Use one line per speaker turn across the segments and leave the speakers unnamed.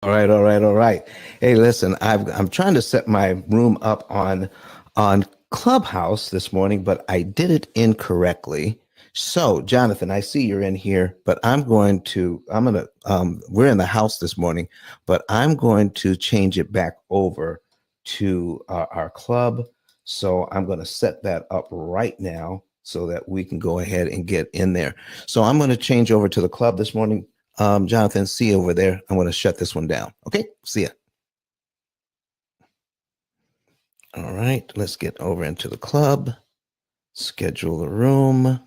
All right. Hey, listen, I'm trying to set my room up on Clubhouse this morning, but I did it incorrectly. So, Jonathan, I see you're in here, but we're in the house this morning, but I'm going to change it back over to our club. So I'm going to set that up right now so that we can go ahead and get in there. So I'm going to change over to the club this morning. Jonathan, see you over there. I'm going to shut this one down. Okay, see ya. All right, let's get over into the club, schedule the room,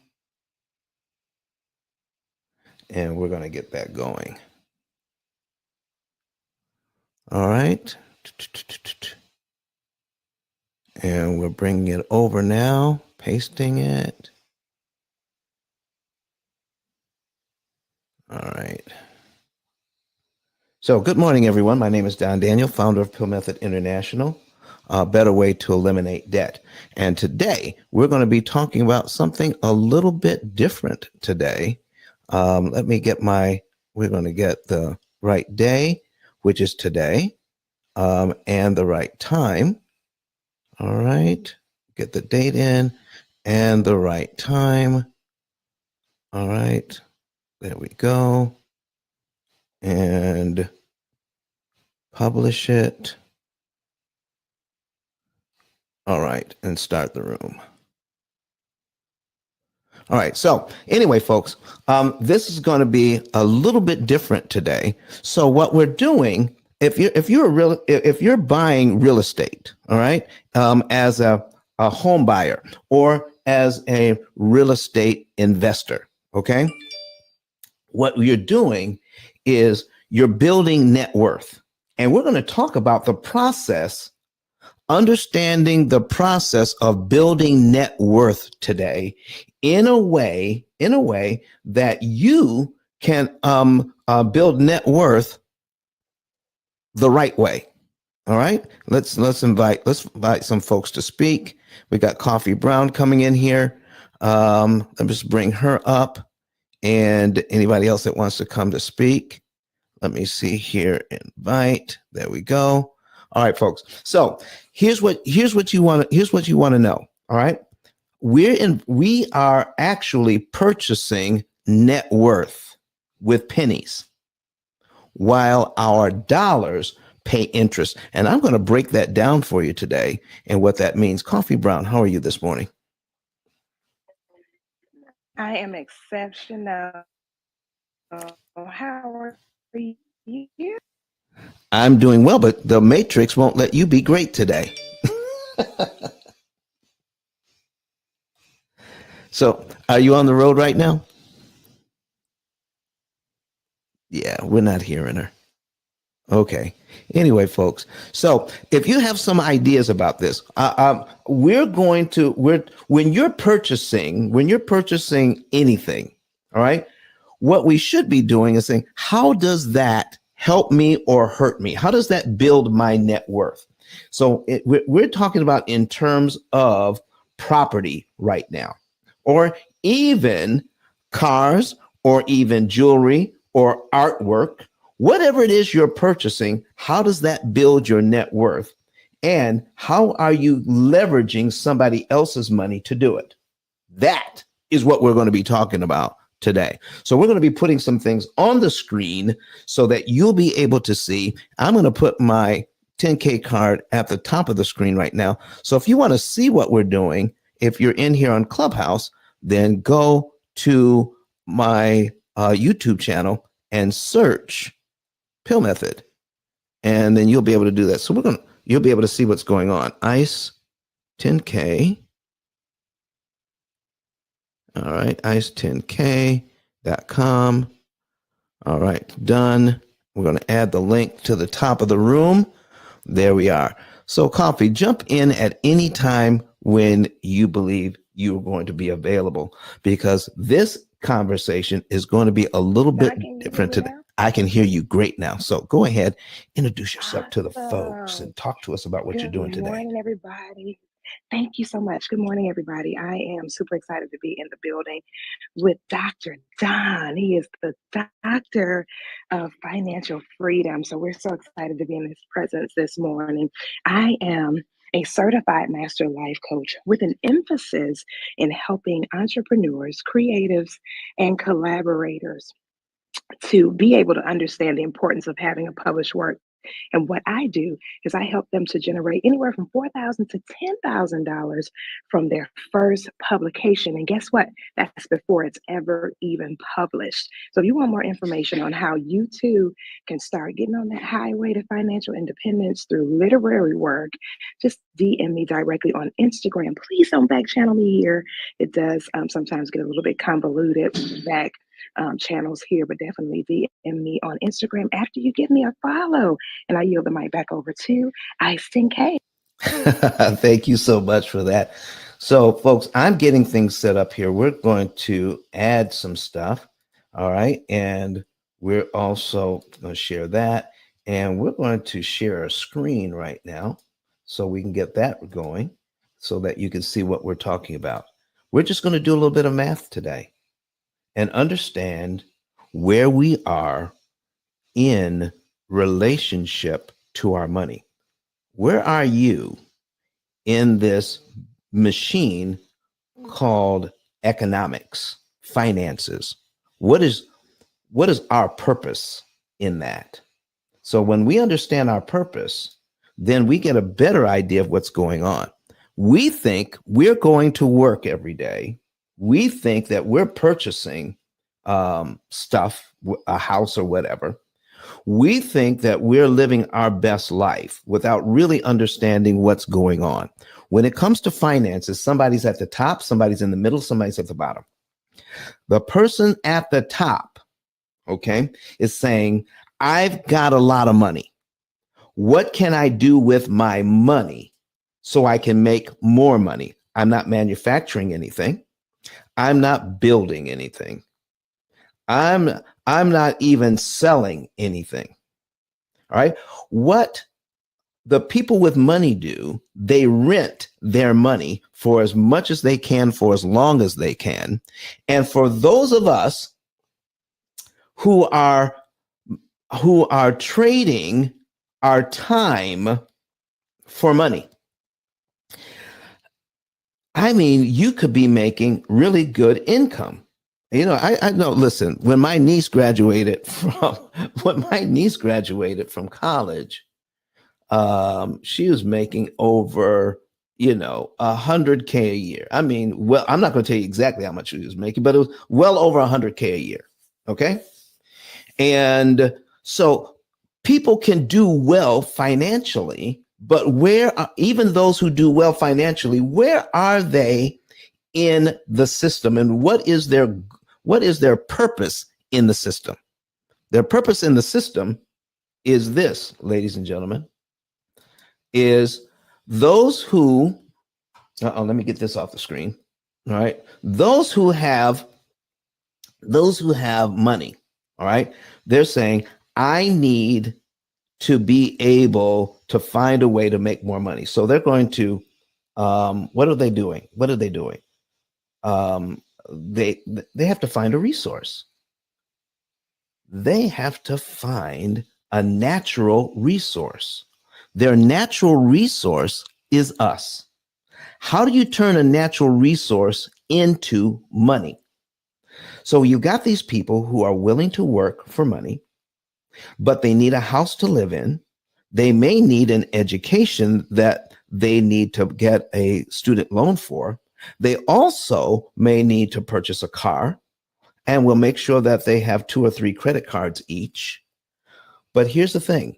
and we're going to get that going. All right. And we're bringing it over now, pasting it. All right. So good morning, everyone. My name is Don Daniel, founder of P.I.L.L Method International, a better way to eliminate debt. And today we're going to be talking about something a little bit different today. We're going to get the right day, which is today, and the right time. All right. Get the date in and the right time. All right. There we go. And publish it. All right. And start the room. All right. So anyway, folks, this is going to be a little bit different today. So what we're doing, if you're buying real estate, all right, as a home buyer or as a real estate investor, okay, what you're doing is you're building net worth, and we're going to talk about the process. Understanding the process of building net worth today in a way that you can build net worth the right way. All right, let's invite some folks to speak. We got Coffee Brown coming in here. Let me just bring her up, and anybody else that wants to come to speak. Let me see here. Invite. There we go. All right, folks. So here's what you want to know. All right. We are actually purchasing net worth with pennies while our dollars pay interest. And I'm going to break that down for you today and what that means. Coffee Brown, how are you this morning?
I am exceptional. How are you?
I'm doing well, but the Matrix won't let you be great today. So, are you on the road right now? Yeah, we're not hearing her. Okay. Anyway, folks. So, if you have some ideas about this, when you're purchasing anything, all right, what we should be doing is saying, how does that help me or hurt me? How does that build my net worth? So, we're talking about in terms of property right now, or even cars, or even jewelry, or artwork. Whatever it is you're purchasing, how does that build your net worth? And how are you leveraging somebody else's money to do it? That is what we're going to be talking about today. So we're going to be putting some things on the screen so that you'll be able to see. I'm going to put my 10K card at the top of the screen right now. So if you want to see what we're doing, if you're in here on Clubhouse, then go to my YouTube channel and search P.I.L.L Method, and then you'll be able to do that. So you'll be able to see what's going on. ICE 10K. All right, ice10k.com. All right, done. We're going to add the link to the top of the room. There we are. So, Coffee, jump in at any time when you believe you're going to be available, because this conversation is going to be a little bit different today. I can hear you great now. So go ahead, introduce yourself to the folks and talk to us about what you're doing today.
Good morning, everybody. Thank you so much. Good morning, everybody. I am super excited to be in the building with Dr. Don. He is the doctor of financial freedom. So we're so excited to be in his presence this morning. I am a certified master life coach with an emphasis in helping entrepreneurs, creatives, and collaborators to be able to understand the importance of having a published work. And what I do is I help them to generate anywhere from $4,000 to $10,000 from their first publication. And guess what? That's before it's ever even published. So if you want more information on how you too can start getting on that highway to financial independence through literary work, just DM me directly on Instagram. Please don't back channel me here. It does sometimes get a little bit convoluted back channels here, but definitely DM me on Instagram after you give me a follow. And I yield the mic back over to Icing K.
Thank you so much for that. So, folks, I'm getting things set up here. We're going to add some stuff. All right. And we're also going to share that. And we're going to share a screen right now so we can get that going so that you can see what we're talking about. We're just going to do a little bit of math today and understand where we are in relationship to our money. Where are you in this machine called economics, finances? What is our purpose in that? So when we understand our purpose, then we get a better idea of what's going on. We think we're going to work every day. We think that we're purchasing stuff, a house or whatever. We think that we're living our best life without really understanding what's going on. When it comes to finances, somebody's at the top, somebody's in the middle, somebody's at the bottom. The person at the top, okay, is saying, I've got a lot of money. What can I do with my money so I can make more money? I'm not manufacturing anything. I'm not building anything. I'm not even selling anything. All right. What the people with money do, they rent their money for as much as they can, for as long as they can. And for those of us who are trading our time for money, I mean, you could be making really good income. You know, I know, listen, when my niece graduated from college, she was making over, 100K a year. I mean, well, I'm not going to tell you exactly how much she was making, but it was well over 100K a year. Okay. And so people can do well financially, but where are, even those who do well financially, where are they in the system, and what is their purpose in the system? Their purpose in the system is this, ladies and gentlemen, is those who, let me get this off the screen. All right. Those who have money, all right, they're saying, I need to be able to find a way to make more money. So they're going to, what are they doing? They have to find a resource. They have to find a natural resource. Their natural resource is us. How do you turn a natural resource into money? So you got these people who are willing to work for money, but they need a house to live in. They may need an education that they need to get a student loan for. They also may need to purchase a car, and we'll make sure that they have 2 or 3 credit cards each. But here's the thing.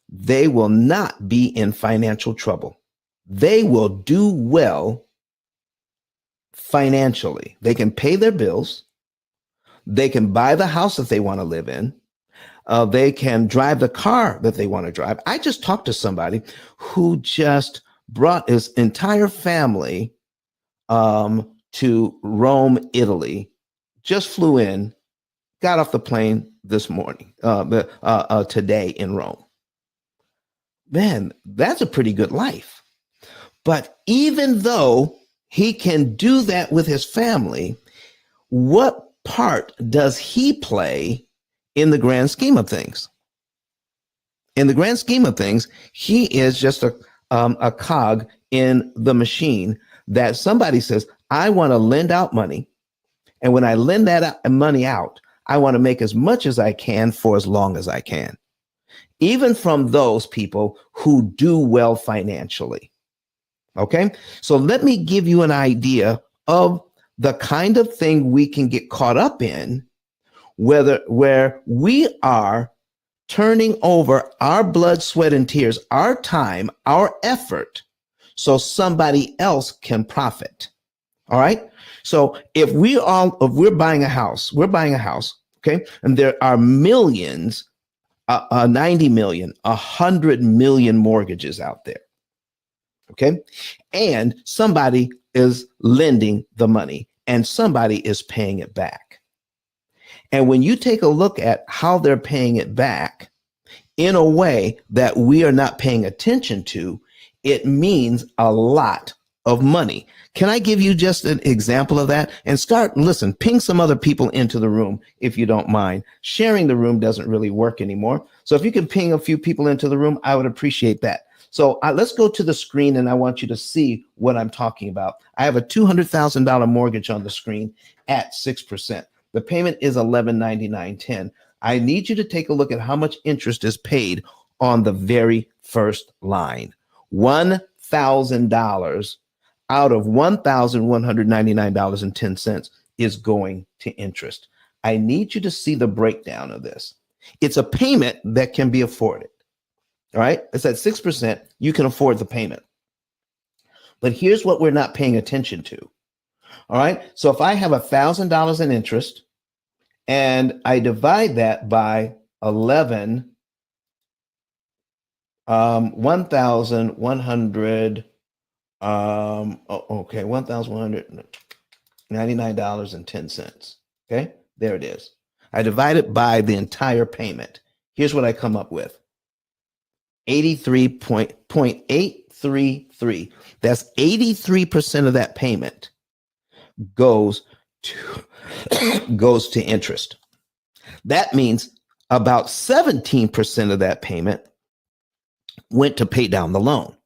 They will not be in financial trouble. They will do well financially. They can pay their bills. They can buy the house that they want to live in. They can drive the car that they want to drive. I just talked to somebody who just brought his entire family to Rome, Italy, just flew in, got off the plane this morning, today in Rome. Man, that's a pretty good life. But even though he can do that with his family, what part does he play in the grand scheme of things? In the grand scheme of things, he is just a cog in the machine that somebody says, I want to lend out money. And when I lend that money out, I want to make as much as I can for as long as I can, even from those people who do well financially. Okay. So let me give you an idea of the kind of thing we can get caught up in, where we are turning over our blood, sweat, and tears, our time, our effort, so somebody else can profit. All right. So if we're buying a house, okay, and there are millions, 90 million, 100 million mortgages out there. Okay. And somebody is lending the money and somebody is paying it back. And when you take a look at how they're paying it back in a way that we are not paying attention to, it means a lot of money. Can I give you just an example of that? And ping some other people into the room if you don't mind. Sharing the room doesn't really work anymore. So if you can ping a few people into the room, I would appreciate that. So let's go to the screen and I want you to see what I'm talking about. I have a $200,000 mortgage on the screen at 6%. The payment is $1199.10. I need you to take a look at how much interest is paid on the very first line. $1,000 out of $1,199.10 is going to interest. I need you to see the breakdown of this. It's a payment that can be afforded. All right. It's at 6%. You can afford the payment. But here's what we're not paying attention to. All right. So if I have $1,000 in interest and I divide that by 11, 1,100, okay, $1,199.10. Okay. There it is. I divide it by the entire payment. Here's what I come up with. 83.833. That's 83% of that payment goes to interest. That means about 17% of that payment went to pay down the loan.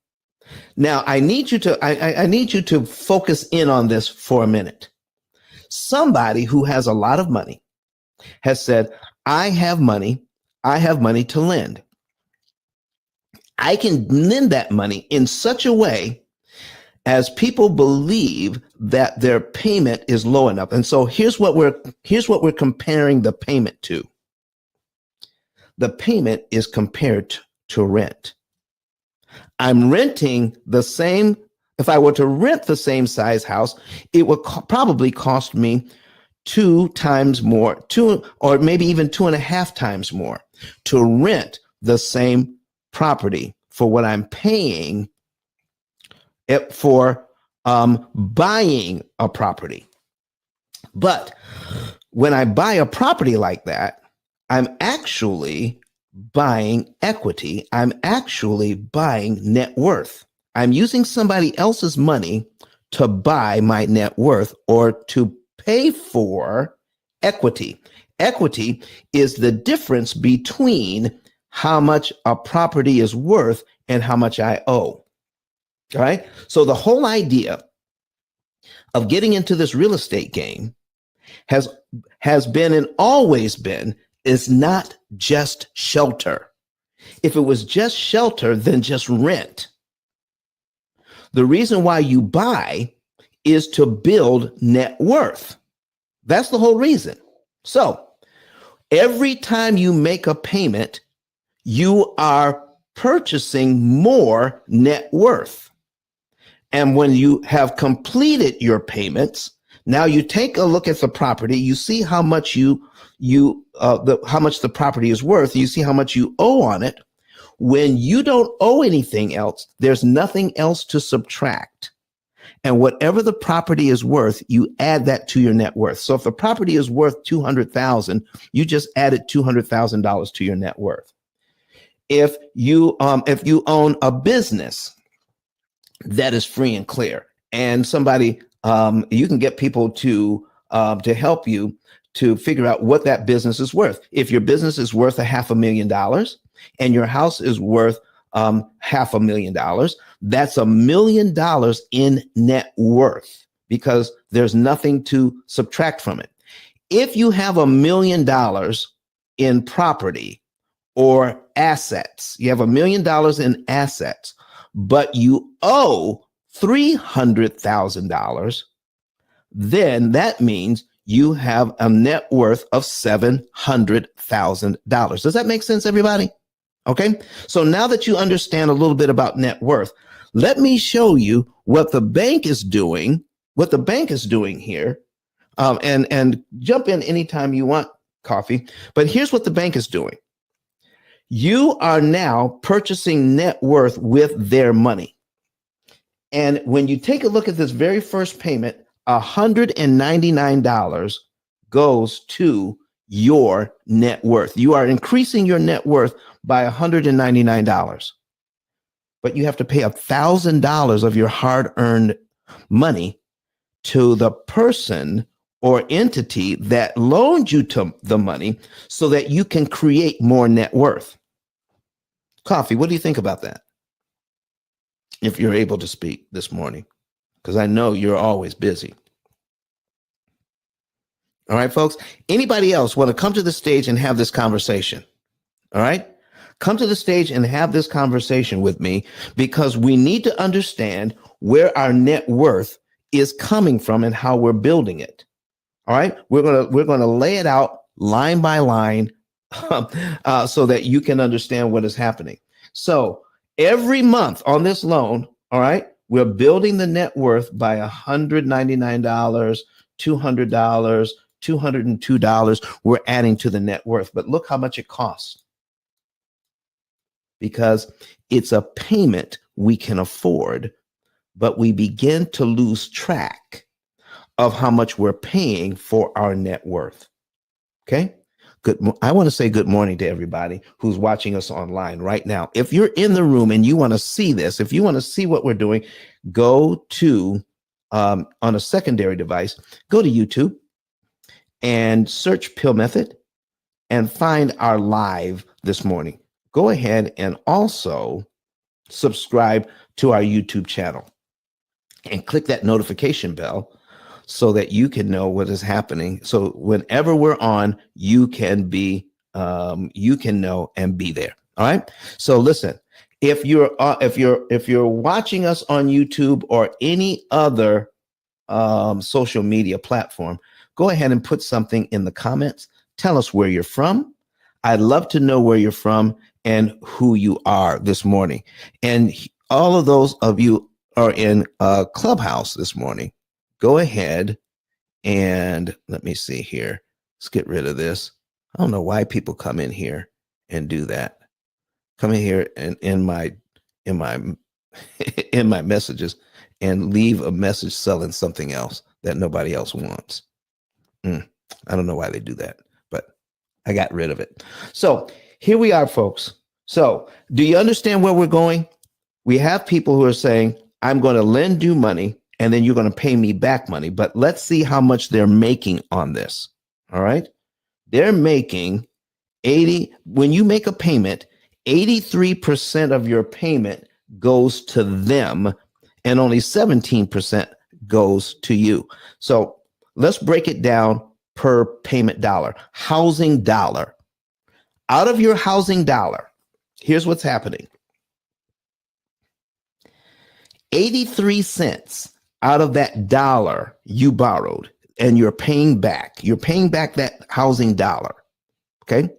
Now I need you to focus in on this for a minute. Somebody who has a lot of money has said, I have money to lend. I can lend that money in such a way as people believe that their payment is low enough. And so here's what we're comparing the payment to. The payment is compared to rent. I'm renting the same. If I were to rent the same size house, it would probably cost me 2 times more, or maybe even 2.5 times more to rent the same property for what I'm paying for buying a property. But when I buy a property like that, I'm actually buying equity. I'm actually buying net worth. I'm using somebody else's money to buy my net worth or to pay for equity. Equity is the difference between how much a property is worth and how much I owe. All right. So the whole idea of getting into this real estate game has been and always been is not just shelter. If it was just shelter, then just rent. The reason why you buy is to build net worth. That's the whole reason. So every time you make a payment, you are purchasing more net worth. And when you have completed your payments, now you take a look at the property, you see how much how much the property is worth, you see how much you owe on it. When you don't owe anything else, there's nothing else to subtract. And whatever the property is worth, you add that to your net worth. So if the property is worth $200,000, you just added $200,000 to your net worth. If you own a business that is free and clear. And somebody, you can get people to help you to figure out what that business is worth. If your business is worth $500,000 and your house is worth $500,000, that's $1,000,000 in net worth because there's nothing to subtract from it. If you have $1,000,000 in property or assets, you have $1,000,000 in assets, but you owe $300,000, then that means you have a net worth of $700,000. Does that make sense, everybody? Okay. So now that you understand a little bit about net worth, let me show you what the bank is doing, here. And jump in anytime you want, Coffee. But here's what the bank is doing. You are now purchasing net worth with their money. And when you take a look at this very first payment, $199 goes to your net worth. You are increasing your net worth by $199. But you have to pay $1,000 of your hard-earned money to the person or entity that loaned you to the money so that you can create more net worth. Coffee, what do you think about that? If you're able to speak this morning, because I know you're always busy. All right, folks. Anybody else want to come to the stage and have this conversation? All right. Come to the stage and have this conversation with me because we need to understand where our net worth is coming from and how we're building it. All right. We're going to lay it out line by line so that you can understand what is happening. So every month on this loan, all right, we're building the net worth by $199, $200, $202. We're adding to the net worth. But look how much it costs. Because it's a payment we can afford, but we begin to lose track of how much we're paying for our net worth. Okay. Good. I want to say good morning to everybody who's watching us online right now. If you're in the room and you want to see this, if you want to see what we're doing, go to on a secondary device, go to YouTube and search P.I.L.L Method and find our live this morning. Go ahead and also subscribe to our YouTube channel and click that notification bell so that you can know what is happening. So whenever we're on, you can know and be there. All right. So listen, if you're watching us on YouTube or any other social media platform, go ahead and put something in the comments. Tell us where you're from. I'd love to know where you're from and who you are this morning. And all of those of you are in Clubhouse this morning. Go ahead and let me see here. Let's get rid of this. I don't know why people come in here and do that. Come in here and in my in my messages and leave a message selling something else that nobody else wants. I don't know why they do that, but I got rid of it. So here we are, folks. So do you understand where we're going? We have people who are saying, I'm going to lend you money and then you're going to pay me back money. But let's see how much they're making on this. All right. They're making 80. When you make a payment, 83% of your payment goes to them and only 17% goes to you. So let's break it down per payment dollar. Housing dollar. Out of your housing dollar, here's what's happening. 83 cents out of that dollar you borrowed and you're paying back that housing dollar. Okay.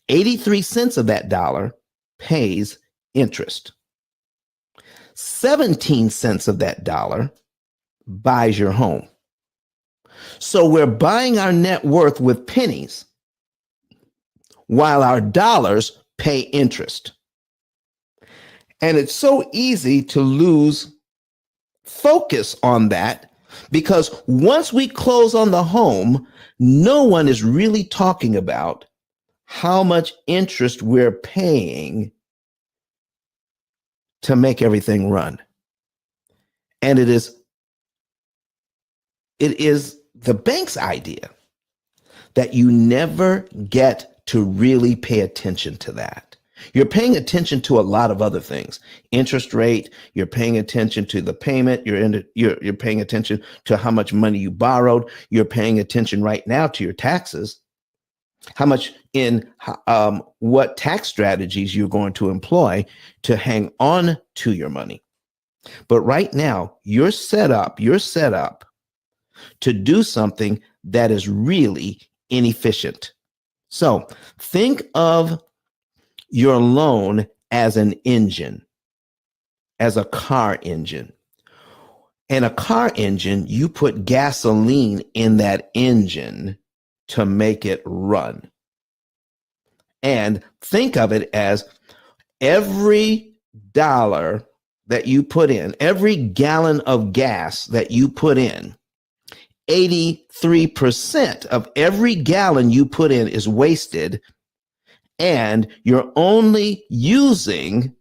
83 cents of that dollar pays interest. 17 cents of that dollar buys your home. So we're buying our net worth with pennies while our dollars pay interest. And it's so easy to lose focus on that because once we close on the home, no one is really talking about how much interest we're paying to make everything run. And it is the bank's idea that you never get to really pay attention to that. You're paying attention to a lot of other things. Interest rate, you're paying attention to the payment, you're paying attention to how much money you borrowed, you're paying attention right now to your taxes, how much in what tax strategies you're going to employ to hang on to your money. But right now, you're set up to do something that is really inefficient. So think of your loan as an engine, as a car engine. And a car engine, you put gasoline in that engine to make it run. And think of it as every dollar that you put in, every gallon of gas that you put in, 83% of every gallon you put in is wasted, and you're only using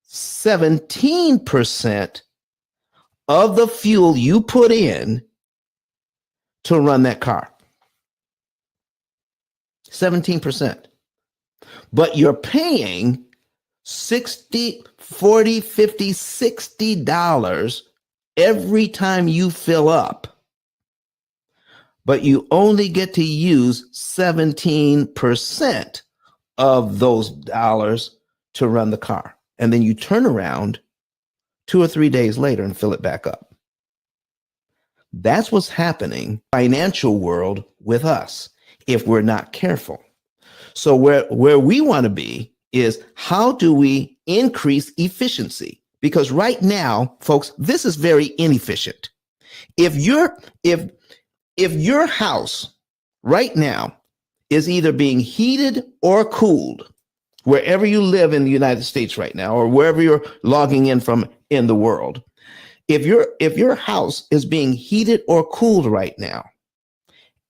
17% of the fuel you put in to run that car. 17%. But you're paying $60, $40, $50, $60 every time you fill up. But you only get to use 17% of those dollars to run the car. And then you turn around 2 or 3 days later and fill it back up. That's what's happening financial world with us if we're not careful. So where we want to be is, how do we increase efficiency? Because right now, folks, this is very inefficient. If your house right now is either being heated or cooled, wherever you live in the United States right now, or wherever you're logging in from in the world, if your house is being heated or cooled right now,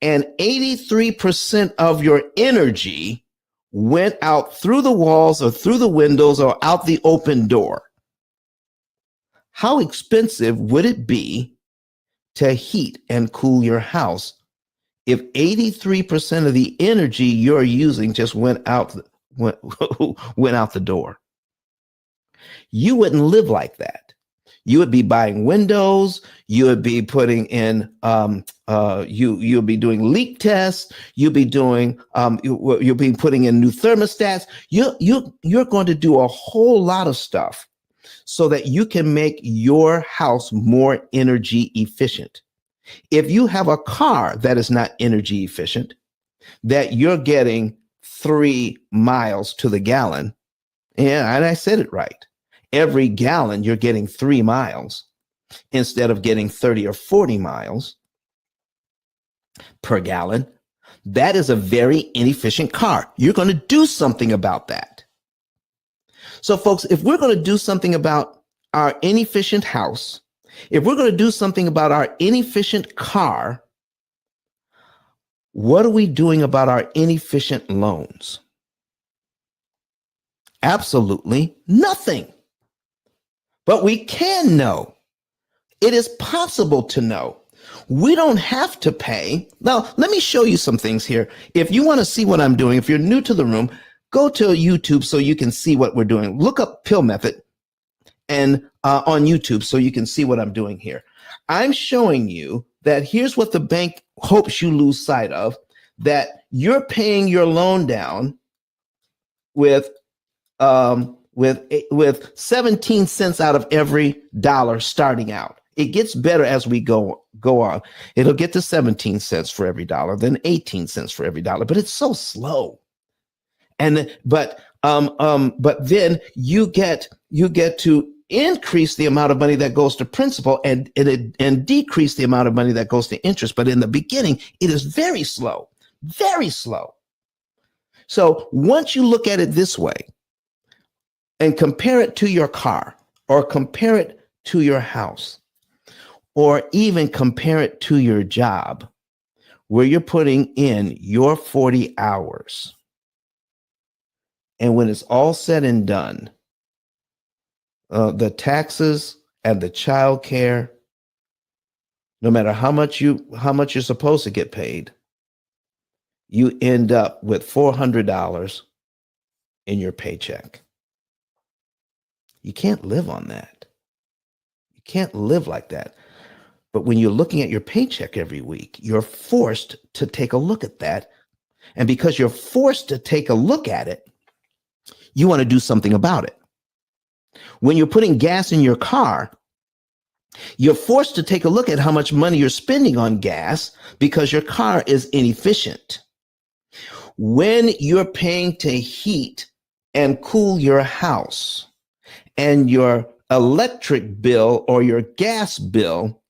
and 83% of your energy went out through the walls or through the windows or out the open door, how expensive would it be to heat and cool your house if 83% of the energy you're using just went out the door? You wouldn't live like that. You would be buying windows. You would be putting in. You'll be doing leak tests. You'll be doing. You'll be putting in new thermostats. You're going to do a whole lot of stuff so that you can make your house more energy efficient. If you have a car that is not energy efficient, that you're getting 3 miles to the gallon, yeah, and I said it right. Every gallon, you're getting 3 miles instead of getting 30 or 40 miles per gallon. That is a very inefficient car. You're going to do something about that. So, folks, if we're going to do something about our inefficient house, if we're going to do something about our inefficient car, what are we doing about our inefficient loans? Absolutely nothing. But we can know. It is possible to know. We don't have to pay. Now, let me show you some things here. If you want to see what I'm doing, if you're new to the room, go to YouTube so you can see what we're doing. Look up P.I.L.L method and on YouTube so you can see what I'm doing here. I'm showing you that here's what the bank hopes you lose sight of, that you're paying your loan down with 17 cents out of every dollar starting out. It gets better as we go on. It'll get to 17 cents for every dollar, then 18 cents for every dollar, but it's so slow. But then you get to increase the amount of money that goes to principal and decrease the amount of money that goes to interest. But in the beginning, it is very slow, very slow. So once you look at it this way and compare it to your car, or compare it to your house, or even compare it to your job, where you're putting in your 40 hours. And when it's all said and done, the taxes and the child care, no matter how much you're supposed to get paid, you end up with $400 in your paycheck. You can't live on that. You can't live like that. But when you're looking at your paycheck every week, you're forced to take a look at that. And because you're forced to take a look at it, you want to do something about it. When you're putting gas in your car, you're forced to take a look at how much money you're spending on gas because your car is inefficient. When you're paying to heat and cool your house, and your electric bill or your gas bill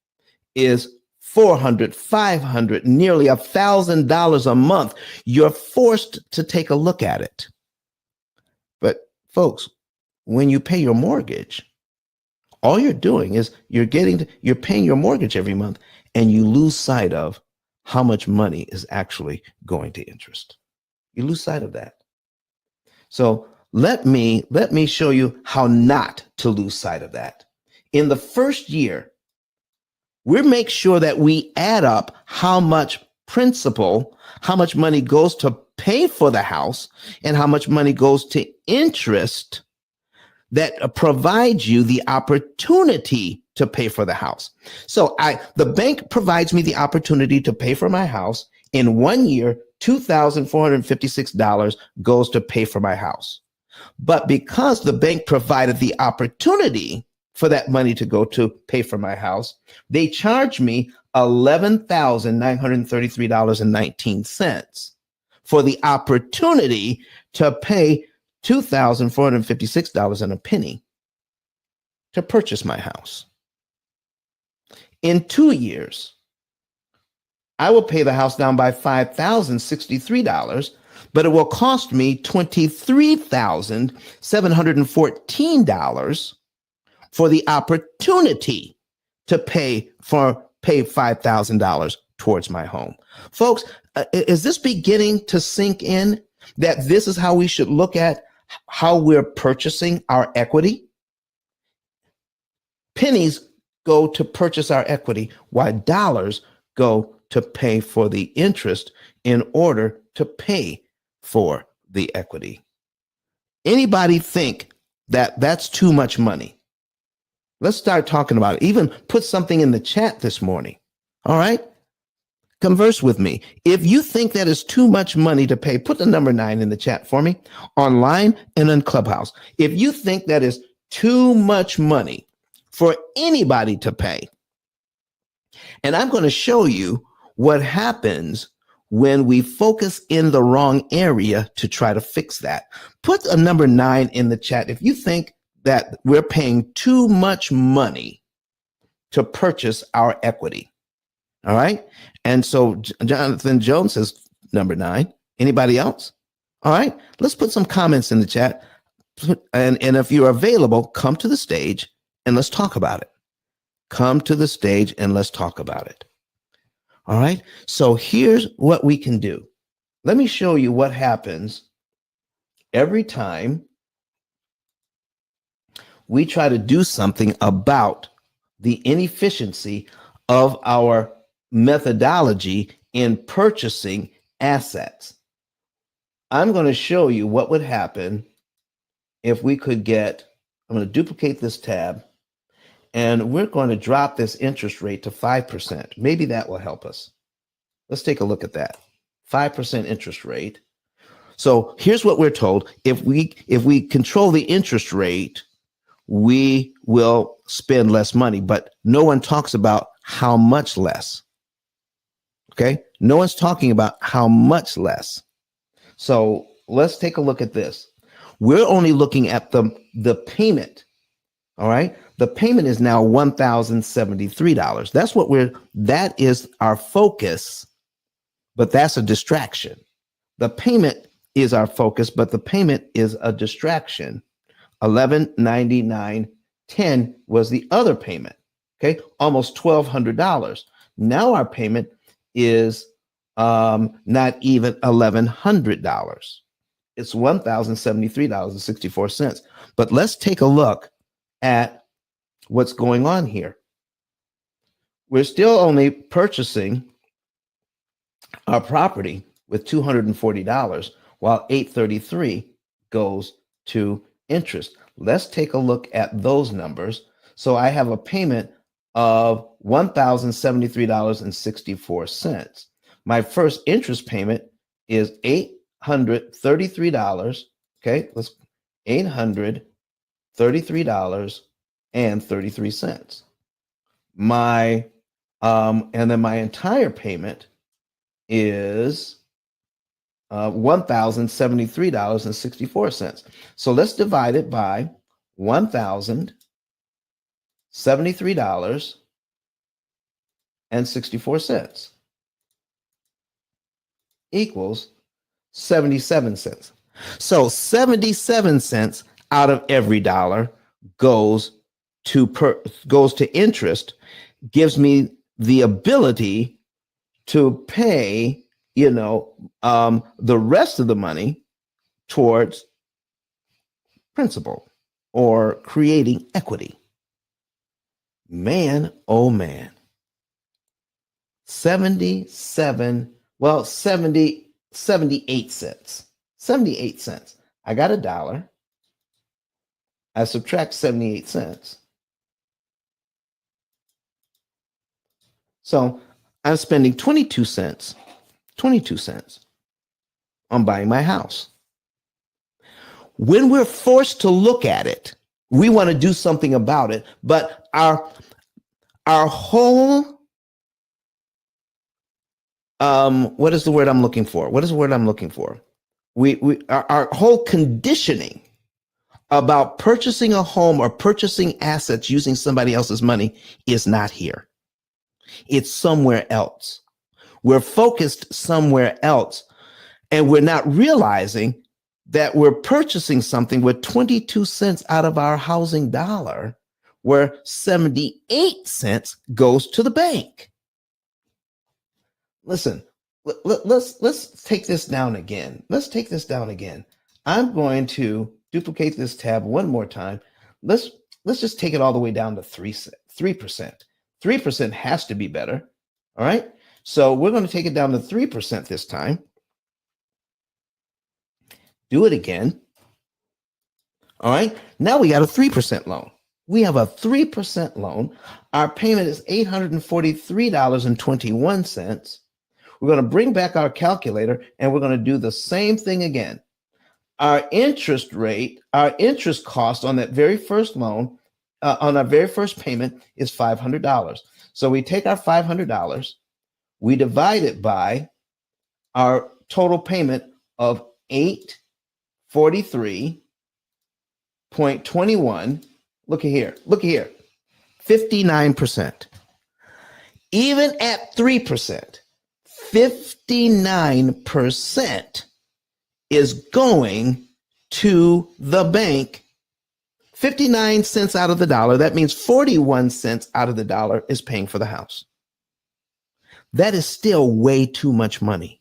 is $400, $500, nearly $1,000 a month, you're forced to take a look at it. But folks, when you pay your mortgage, all you're doing is you're paying your mortgage every month, and you lose sight of how much money is actually going to interest. You lose sight of that. So let me show you how not to lose sight of that. In the first year, we make sure that we add up how much principal, how much money goes to pay for the house, and how much money goes to interest that provides you the opportunity to pay for the house. So the bank provides me the opportunity to pay for my house. In 1 year, $2,456 goes to pay for my house. But because the bank provided the opportunity for that money to go to pay for my house, they charge me $11,933.19 for the opportunity to pay $2,456 and a penny to purchase my house. In 2 years, I will pay the house down by $5,063, but it will cost me $23,714 for the opportunity to pay $5,000 towards my home. Folks, is this beginning to sink in that this is how we should look at how we're purchasing our equity? Pennies go to purchase our equity, while dollars go to pay for the interest in order to pay for the equity. Anybody think that that's too much money? Let's start talking about it. Even put something in the chat this morning. All right? Converse with me. If you think that is too much money to pay, put the number 9 in the chat for me, online and in Clubhouse. If you think that is too much money for anybody to pay, and I'm going to show you what happens when we focus in the wrong area to try to fix that. Put a number 9 in the chat if you think that we're paying too much money to purchase our equity. All right. And so Jonathan Jones says number 9. Anybody else? All right. Let's put some comments in the chat. And if you're available, come to the stage and let's talk about it. Come to the stage and let's talk about it. All right. So here's what we can do. Let me show you what happens every time we try to do something about the inefficiency of our methodology in purchasing assets. I'm going to show you what would happen if we could get, I'm going to duplicate this tab, and we're going to drop this interest rate to 5%. Maybe that will help us. Let's take a look at that. 5% interest rate. So here's what we're told. If we control the interest rate, we will spend less money, but no one talks about how much less. Okay? No one's talking about how much less. So let's take a look at this. We're only looking at the payment. All right? The payment is now $1,073. That is our focus, but that's a distraction. The payment is our focus, but the payment is a distraction. $1,199.10 was the other payment. Okay, almost $1,200. Now our payment is not even $1,100. It's $1,073.64. But let's take a look at what's going on here. We're still only purchasing our property with $240 while $833 goes to interest. Let's take a look at those numbers. So I have a payment of $1,073.64. My first interest payment is $833. Okay, let's $833.33. My and then my entire payment is $1,073.64. So let's divide it by $1,073.64 equals 77 cents. So 77 cents out of every dollar goes to interest, gives me the ability to pay, the rest of the money towards principal or creating equity. Man, oh man. 78 cents. 78 cents. I got $1. I subtract 78 cents. So I'm spending 22 cents on buying my house. When we're forced to look at it, we want to do something about it, but our whole what is the word I'm looking for? Our whole conditioning about purchasing a home or purchasing assets using somebody else's money is not here. It's somewhere else. We're focused somewhere else, and we're not realizing that we're purchasing something with 22 cents out of our housing dollar, where 78 cents goes to the bank. Listen, let's take this down again. I'm going to duplicate this tab one more time. Let's just take it all the way down to 3%. 3% has to be better. All right. So we're going to take it down to 3% this time. Do it again. All right. Now we got a 3% loan. We have a 3% loan. Our payment is $843.21. We're going to bring back our calculator and we're going to do the same thing again. Our interest cost on that very first loan, on our very first payment is $500. So we take our $500, we divide it by our total payment of $843.21. Look at here, 59%. Even at 3%, 59% is going to the bank. 59 cents out of the dollar. That means 41 cents out of the dollar is paying for the house. That is still way too much money.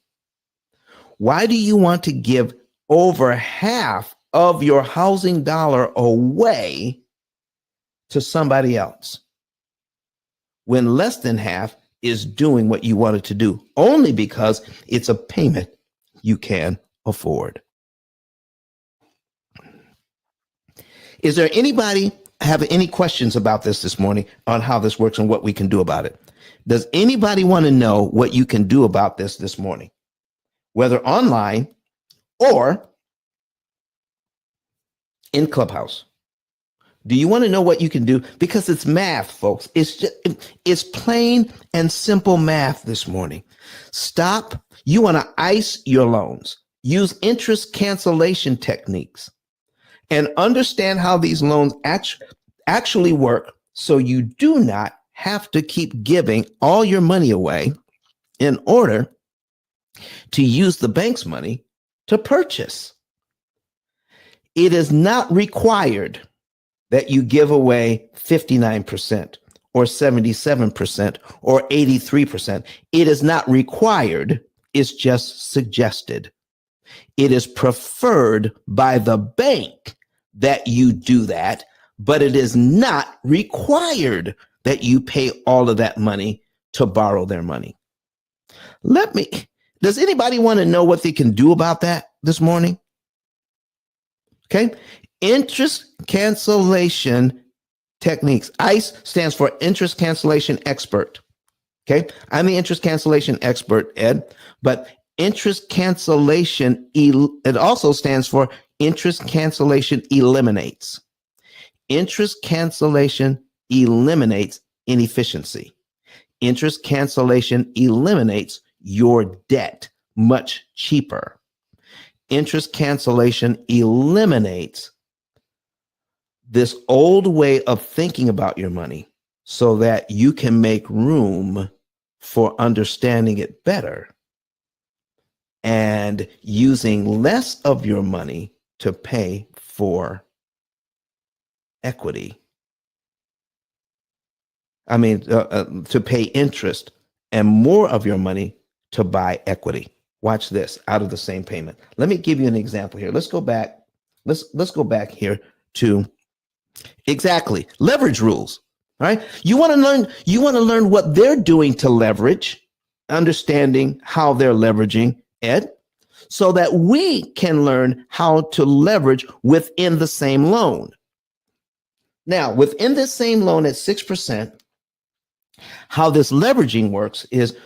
Why do you want to give over half of your housing dollar away to somebody else when less than half is doing what you wanted to do, only because it's a payment you can afford? Is there anybody have any questions about this morning on how this works and what we can do about it? Does anybody want to know what you can do about this morning, whether online or in Clubhouse? Do you want to know what you can do? Because it's math, folks. It's plain and simple math this morning. Stop. You want to ice your loans. Use interest cancellation techniques and understand how these loans actually work, so you do not have to keep giving all your money away in order to use the bank's money to purchase. It is not required that you give away 59% or 77% or 83%. It is not required. It's just suggested. It is preferred by the bank that you do that, but it is not required that you pay all of that money to borrow their money. Does anybody want to know what they can do about that this morning? Okay. Interest cancellation techniques. ICE stands for interest cancellation expert. Okay. I'm the interest cancellation expert, Ed, but interest cancellation, it also stands for interest cancellation eliminates. Interest cancellation eliminates inefficiency. Interest cancellation eliminates your debt much cheaper. Interest cancellation eliminates this old way of thinking about your money so that you can make room for understanding it better and using less of your money to pay for equity. To pay interest and more of your money to buy equity. Watch this out of the same payment. Let me give you an example here. Let's go back. Let's go back here to exactly leverage rules. All right. You want to learn what they're doing to leverage, understanding how they're leveraging, Ed, so that we can learn how to leverage within the same loan. Now, within this same loan at 6%, how this leveraging works is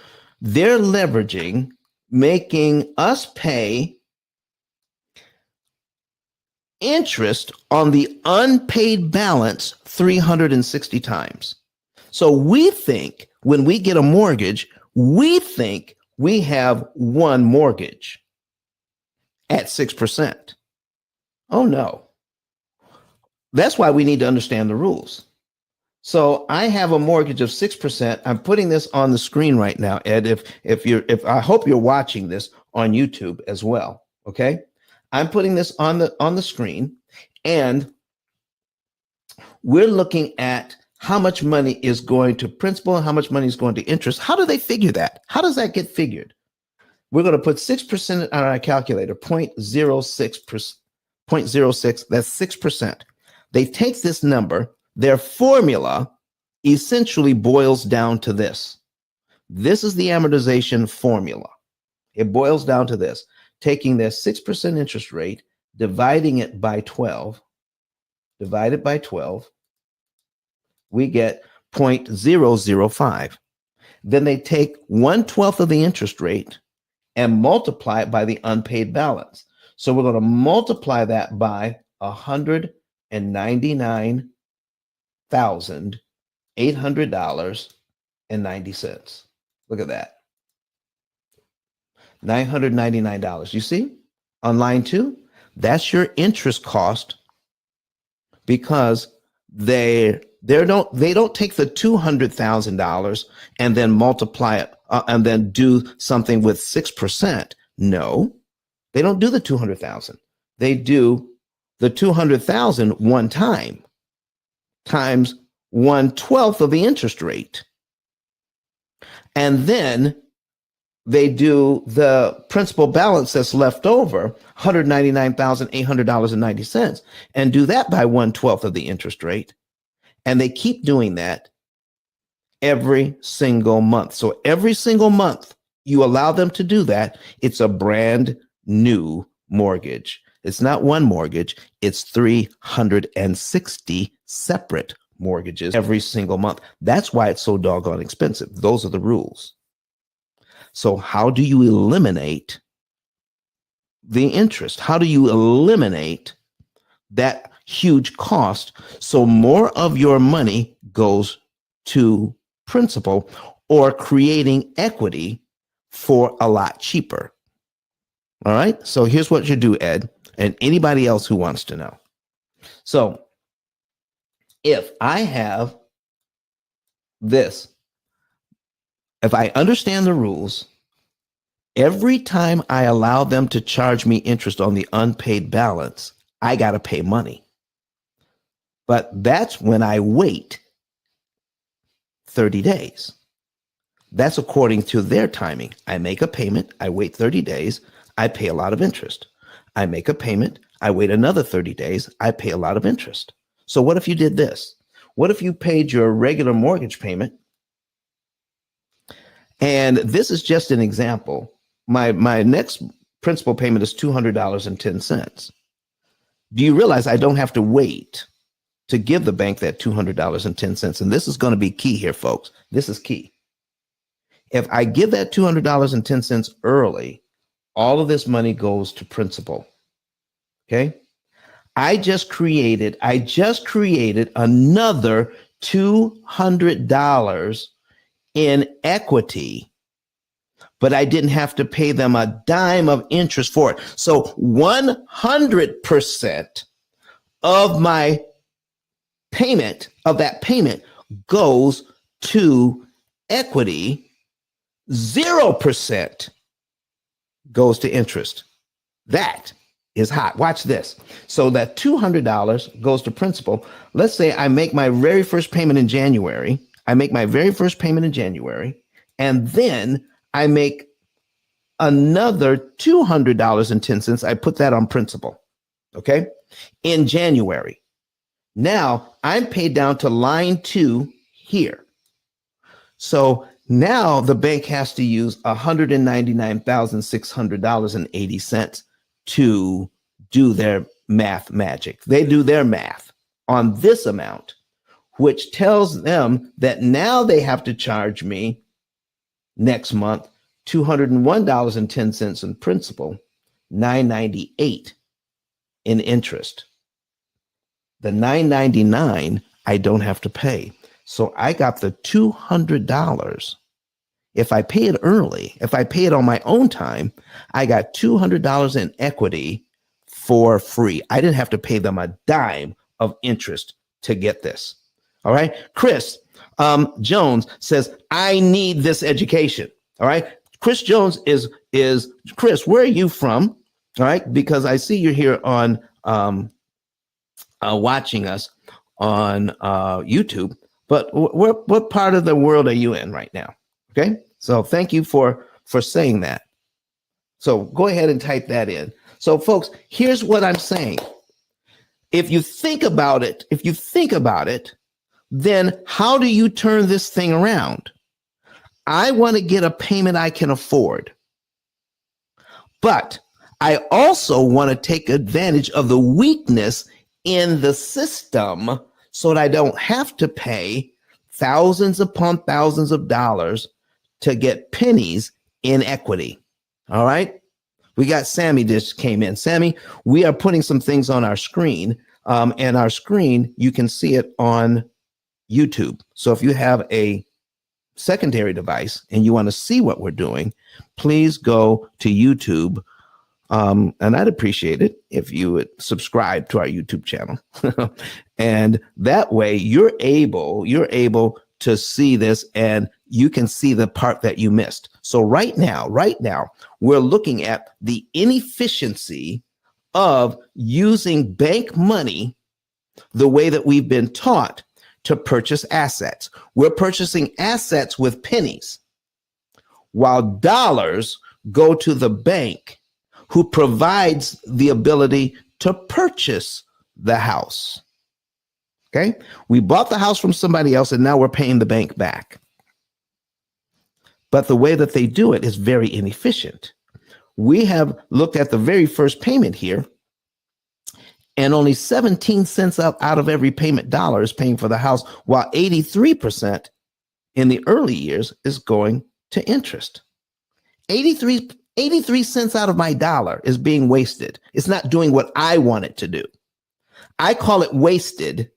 they're leveraging, making us pay interest on the unpaid balance 360 times. So we think when we get a mortgage, we think we have one mortgage at 6%. Oh no. That's why we need to understand the rules. So I have a mortgage of 6%. I'm putting this on the screen right now, Ed. If I hope you're watching this on YouTube as well. Okay. I'm putting this on the screen, and we're looking at how much money is going to principal and how much money is going to interest. How do they figure that? How does that get figured? We're going to put 6% on our calculator, 0.06%, 0.06, that's 6%. They take this number. Their formula essentially boils down to this. This is the amortization formula. It boils down to this, taking their 6% interest rate, dividing it by 12, divided by 12, we get 0.005. Then they take 1/12 of the interest rate and multiply it by the unpaid balance. So we're going to multiply that by $199,800.90. Look at that. $999. You see on line 2, that's your interest cost, because they don't take the $200,000 and then multiply it and then do something with 6%. No, they don't do the 200,000. They do the 200,000 one time times 1/12 of the interest rate. And then they do the principal balance that's left over, $199,800.90, and do that by 1/12 of the interest rate. And they keep doing that every single month. So every single month you allow them to do that, it's a brand new mortgage. It's not one mortgage, it's 360 separate mortgages every single month. That's why it's so doggone expensive. Those are the rules. So how do you eliminate the interest? How do you eliminate that huge cost so more of your money goes to principal or creating equity for a lot cheaper? All right. So here's what you do, Ed, and anybody else who wants to know. So if I have this, if I understand the rules, every time I allow them to charge me interest on the unpaid balance, I got to pay money. But that's when I wait 30 days. That's according to their timing. I make a payment, I wait 30 days, I pay a lot of interest. I make a payment, I wait another 30 days, I pay a lot of interest. So what if you did this? What if you paid your regular mortgage payment? And this is just an example. My next principal payment is $200.10. Do you realize I don't have to wait to give the bank that $200.10? And this is going to be key here, folks. This is key. If I give that $200.10 early, all of this money goes to principal. Okay. I just created another $200 in equity, but I didn't have to pay them a dime of interest for it. So 100% of my payment, of that payment, goes to equity. 0% goes to interest. That is hot. Watch this. So that $200 goes to principal. Let's say I make my very first payment in January. And then I make another $200.10. I put that on principal. Okay. In January. Now I'm paid down to line 2 here. So now the bank has to use $199,600.80 to do their math magic. They do their math on this amount, which tells them that now they have to charge me next month $201.10 in principal, $998 in interest. The $999 I don't have to pay. So I got the $200. If I pay it early, if I pay it on my own time, I got $200 in equity for free. I didn't have to pay them a dime of interest to get this. All right. Chris Jones says, I need this education. All right. Chris Jones is Chris, where are you from? All right. Because I see you're here on watching us on YouTube. But what part of the world are you in right now? Okay, so thank you for saying that. So go ahead and type that in. So folks, here's what I'm saying. If you think about it, then how do you turn this thing around? I want to get a payment I can afford. But I also want to take advantage of the weakness in the system so that I don't have to pay thousands upon thousands of dollars to get pennies in equity. All right. We got Sammy just came in. Sammy, we are putting some things on our screen. And our screen, you can see it on YouTube. So if you have a secondary device and you want to see what we're doing, please go to YouTube. And I'd appreciate it if you would subscribe to our YouTube channel. And that way you're able to see this and you can see the part that you missed. So right now, we're looking at the inefficiency of using bank money the way that we've been taught to purchase assets. We're purchasing assets with pennies, while dollars go to the bank who provides the ability to purchase the house. Okay, we bought the house from somebody else and now we're paying the bank back. But the way that they do it is very inefficient. We have looked at the very first payment here, and only 17 cents out of every payment dollar is paying for the house, while 83% in the early years is going to interest. 83 cents out of my dollar is being wasted. It's not doing what I want it to do. I call it wasted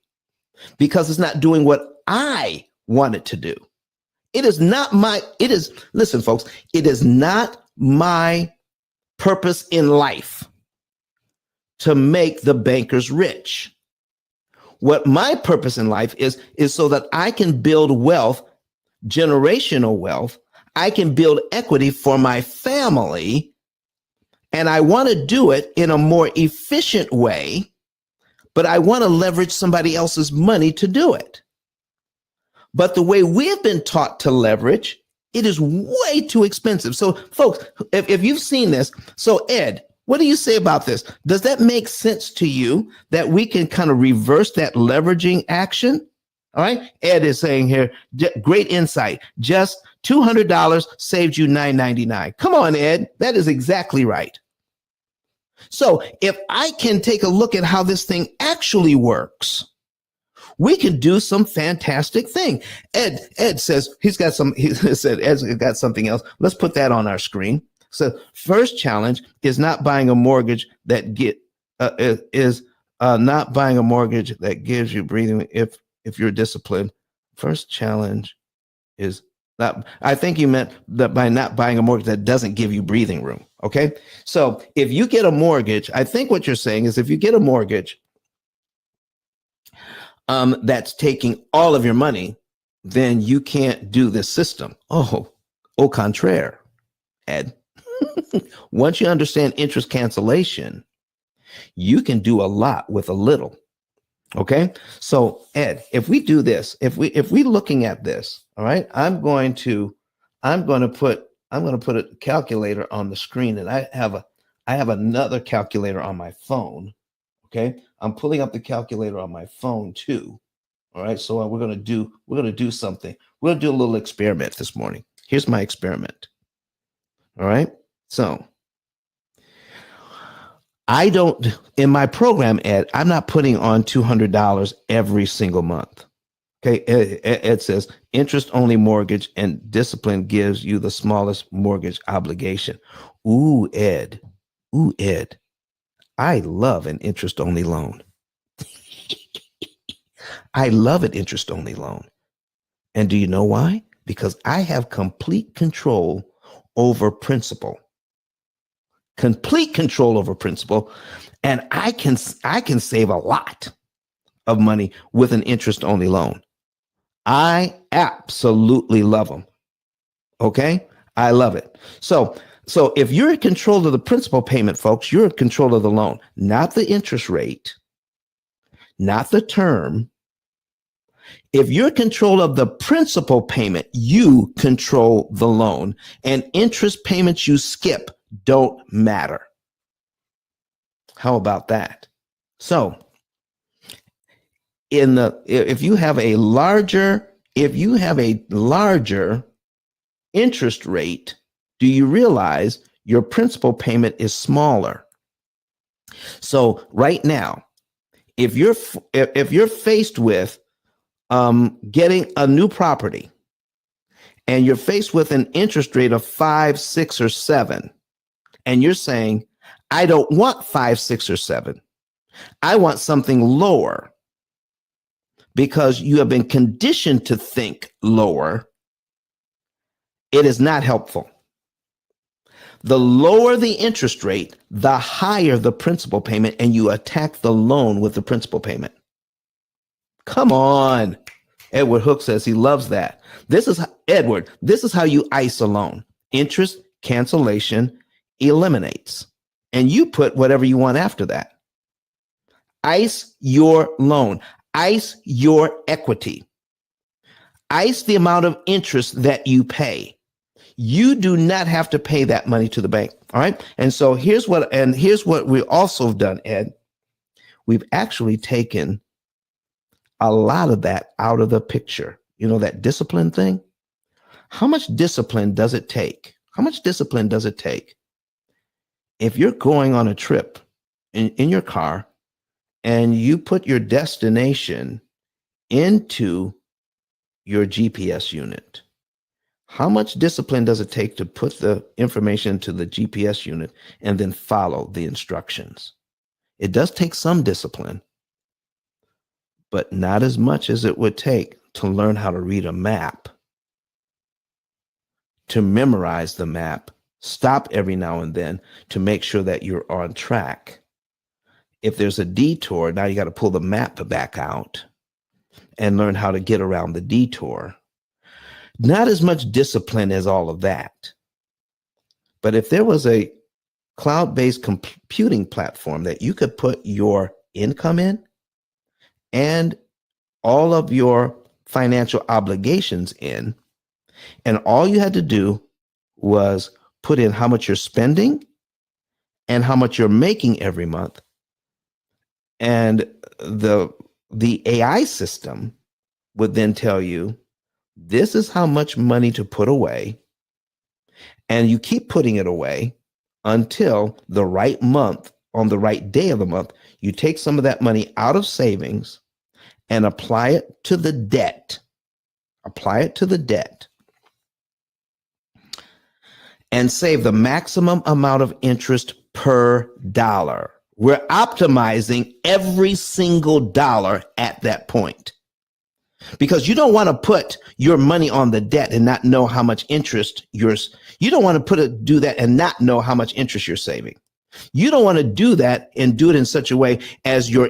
because it's not doing what I want it to do. Listen, folks, it is not my purpose in life to make the bankers rich. What my purpose in life is so that I can build wealth, generational wealth. I can build equity for my family, and I want to do it in a more efficient way, but I want to leverage somebody else's money to do it. But the way we've been taught to leverage, it is way too expensive. So folks, if you've seen this, so Ed, What do you say about this? Does that make sense to you that we can kind of reverse that leveraging action? All right. Ed is saying here, great insight. Just $200 saved you $9.99. Come on, Ed. That is exactly right. So if I can take a look at how this thing actually works, we can do some fantastic thing. Ed says he said Ed's got something else. Let's put that on our screen. So first challenge is not buying a mortgage that not buying a mortgage that gives you breathing if you're disciplined. First challenge is not, I think you meant that by not buying a mortgage that doesn't give you breathing room. Okay. So if you get a mortgage, I think what you're saying is if you get a mortgage that's taking all of your money, then you can't do this system. Au contraire, Ed. Once you understand interest cancellation, you can do a lot with a little. Okay. So Ed, if we do this, if we looking at this, all right, I'm going to put a calculator on the screen, and I have another calculator on my phone. Okay. I'm pulling up the calculator on my phone too. All right. So we're going to do something. We'll do a little experiment this morning. Here's my experiment. All right. So I don't, in my program, Ed, I'm not putting on $200 every single month. Okay. Ed says interest only mortgage and discipline gives you the smallest mortgage obligation. Ooh, Ed. I love an interest only loan. I love an interest only loan. And do you know why? Because I have complete control over principal. Complete control over principal. And I can save a lot of money with an interest only loan. I absolutely love them. Okay? I love it. So if you're in control of the principal payment, folks, you're in control of the loan, not the interest rate, not the term. If you're in control of the principal payment, you control the loan, and interest payments you skip don't matter. How about that? So if you have a larger interest rate, do you realize your principal payment is smaller? So right now, if you're faced with getting a new property and you're faced with an interest rate of 5, 6, or 7, and you're saying, I don't want 5, 6, or 7. I want something lower because you have been conditioned to think lower. It is not helpful. The lower the interest rate, the higher the principal payment, and you attack the loan with the principal payment. Come on. Edward Hook says he loves that. This is how you ice a loan. Interest cancellation eliminates. And you put whatever you want after that. Ice your loan. Ice your equity. Ice the amount of interest that you pay. You do not have to pay that money to the bank. All right. And so here's what we also have done, Ed. We've actually taken a lot of that out of the picture. You know, that discipline thing. How much discipline does it take? If you're going on a trip in your car and you put your destination into your GPS unit? How much discipline does it take to put the information to the GPS unit and then follow the instructions? It does take some discipline, but not as much as it would take to learn how to read a map, to memorize the map, stop every now and then to make sure that you're on track. If there's a detour, now you got to pull the map back out and learn how to get around the detour. Not as much discipline as all of that. But if there was a cloud-based computing platform that you could put your income in and all of your financial obligations in, and all you had to do was put in how much you're spending and how much you're making every month. And the AI system would then tell you, this is how much money to put away. And you keep putting it away until the right month, on the right day of the month, you take some of that money out of savings and apply it to the debt. Apply it to the debt and save the maximum amount of interest per dollar. We're optimizing every single dollar at that point, because you don't want to put your money on the debt and not know how much interest you don't want to do that and not know how much interest you're saving. You don't want to do that and do it in such a way as you're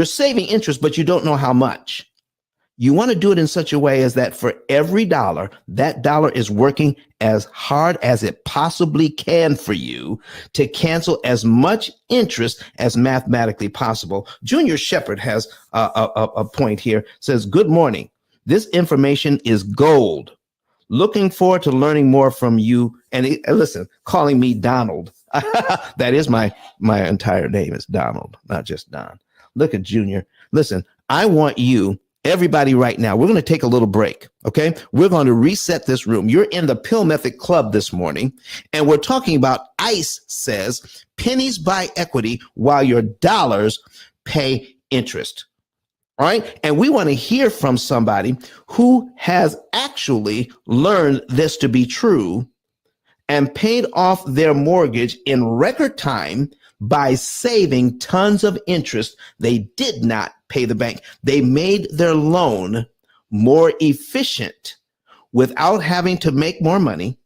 saving interest, but you don't know how much. You want to do it in such a way as that for every dollar, that dollar is working as hard as it possibly can for you to cancel as much interest as mathematically possible. Junior Shepherd has a point here, says, good morning. This information is gold. Looking forward to learning more from you. And listen, calling me Donald. That is my entire name is Donald, not just Don. Look at Junior. Listen, I want you, everybody right now, we're going to take a little break, okay? We're going to reset this room. You're in the Pill Method Club this morning, and we're talking about ICE says pennies buy equity while your dollars pay interest. All right. And we want to hear from somebody who has actually learned this to be true and paid off their mortgage in record time by saving tons of interest. They did not pay the bank. They made their loan more efficient without having to make more money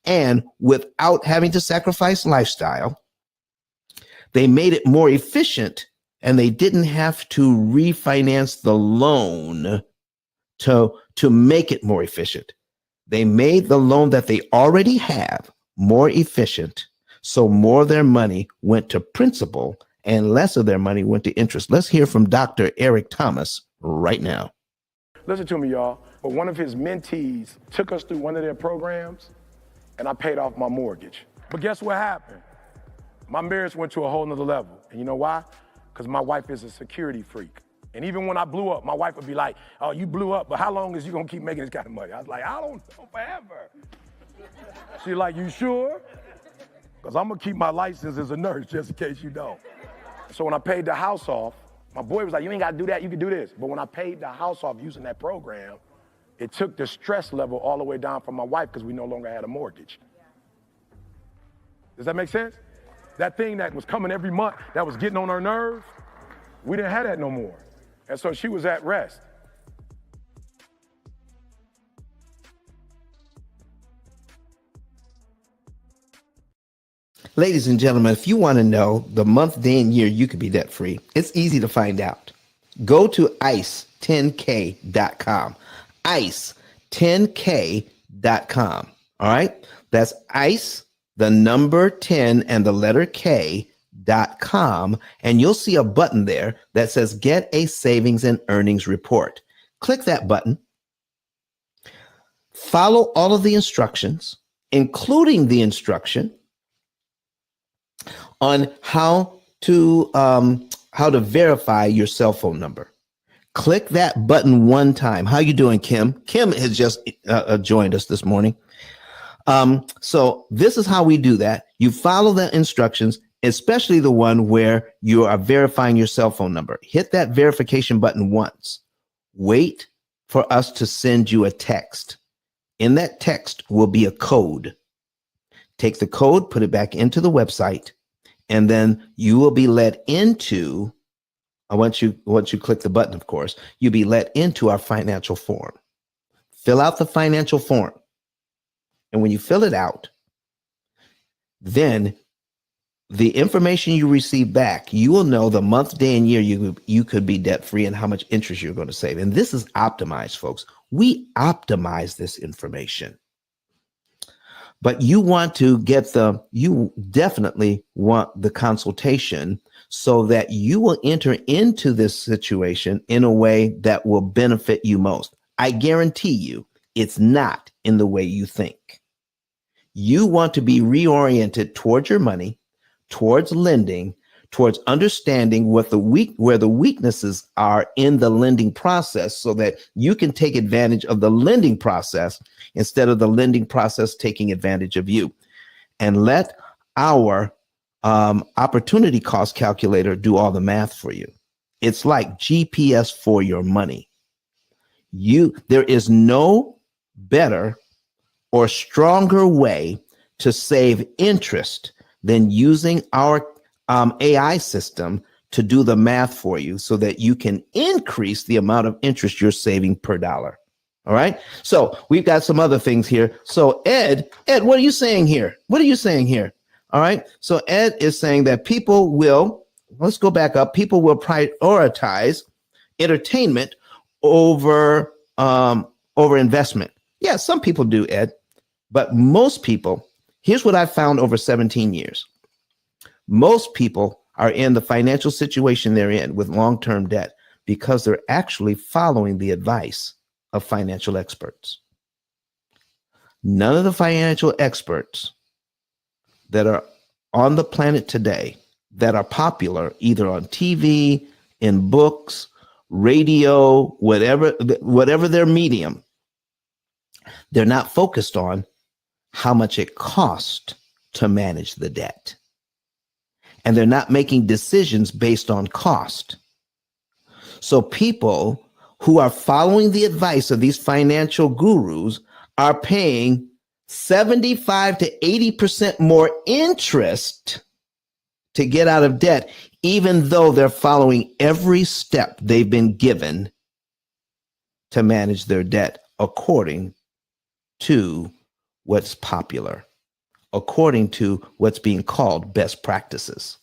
and without having to sacrifice lifestyle. They made it more efficient, and they didn't have to refinance the loan to make it more efficient. They made the loan that they already have more efficient, so more of their money went to principal and less of their money went to interest. Let's hear from Dr. Eric Thomas right now.
Listen to me, y'all. But one of his mentees took us through one of their programs, and I paid off my mortgage. But guess what happened? My marriage went to a whole nother level. And you know why? Because my wife is a security freak. And even when I blew up, my wife would be like, oh, you blew up, but how long is you gonna keep making this kind of money? I was like, I don't know, forever. She's like, you sure? Because I'm gonna keep my license as a nurse just in case you don't. So when I paid the house off, my boy was like, you ain't gotta do that, you can do this. But when I paid the house off using that program, it took the stress level all the way down from my wife because we no longer had a mortgage. Does that make sense? That thing that was coming every month, that was getting on her nerves, we didn't have that no more. And so she was at rest.
Ladies and gentlemen, if you want to know the month, day, and year you could be debt free, it's easy to find out. Go to ice10k.com. ice10k.com. All right. That's ice, the number 10 and the letter K.com. And you'll see a button there that says get a savings and earnings report. Click that button. Follow all of the instructions, including the instruction on how to verify your cell phone number. Click that button one time. How you doing, Kim? Kim has just joined us this morning. So this is how we do that. You follow the instructions, especially the one where you are verifying your cell phone number. Hit that verification button once. Wait for us to send you a text. In that text will be a code. Take the code, put it back into the website, and then you will be let into, once you click the button, of course, you'll be let into our financial form. Fill out the financial form. And when you fill it out, then the information you receive back, you will know the month, day, and year you could be debt free and how much interest you're going to save. And this is optimized, folks. We optimize this information. But you definitely want the consultation so that you will enter into this situation in a way that will benefit you most. I guarantee you it's not in the way you think. You want to be reoriented towards your money, towards lending, towards understanding where the weaknesses are in the lending process so that you can take advantage of the lending process instead of the lending process taking advantage of you. And let our opportunity cost calculator do all the math for you. It's like GPS for your money. There is no better or stronger way to save interest than using our AI system to do the math for you so that you can increase the amount of interest you're saving per dollar. All right. So we've got some other things here. So Ed, what are you saying here? What are you saying here? All right. So Ed is saying that let's go back up. People will prioritize entertainment over investment. Yeah, some people do, Ed, but most people, here's what I've found over 17 years. Most people are in the financial situation they're in with long-term debt because they're actually following the advice of financial experts. None of the financial experts that are on the planet today that are popular, either on TV, in books, radio, whatever their medium, they're not focused on how much it costs to manage the debt. And they're not making decisions based on cost. So people who are following the advice of these financial gurus are paying 75 to 80% more interest to get out of debt, even though they're following every step they've been given to manage their debt according to what's popular, according to what's being called best practices.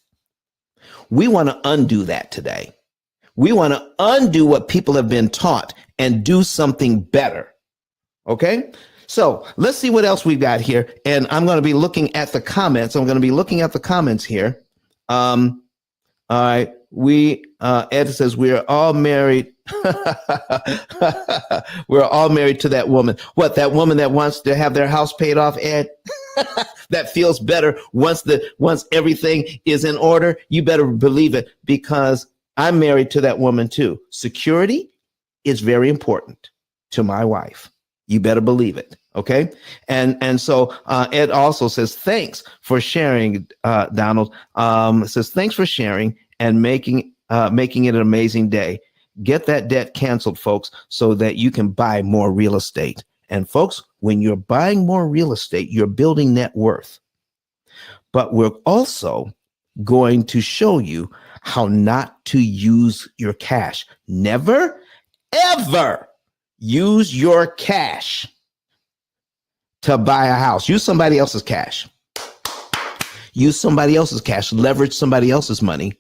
We want to undo that today. We want to undo what people have been taught and do something better. Okay? So let's see what else we've got here. And I'm going to be looking at the comments. Here. All right. Ed says we are all married. We're all married to that woman. What, that woman that wants to have their house paid off, Ed? That feels better once everything is in order. You better believe it, because I'm married to that woman too. Security is very important to my wife. You better believe it. Okay. And so Ed also says, thanks for sharing, Donald. Says, thanks for sharing and making it an amazing day. Get that debt canceled, folks, so that you can buy more real estate. And folks, when you're buying more real estate, you're building net worth. But we're also going to show you how not to use your cash. Never, ever use your cash to buy a house. Use somebody else's cash. Use somebody else's cash. Leverage somebody else's money.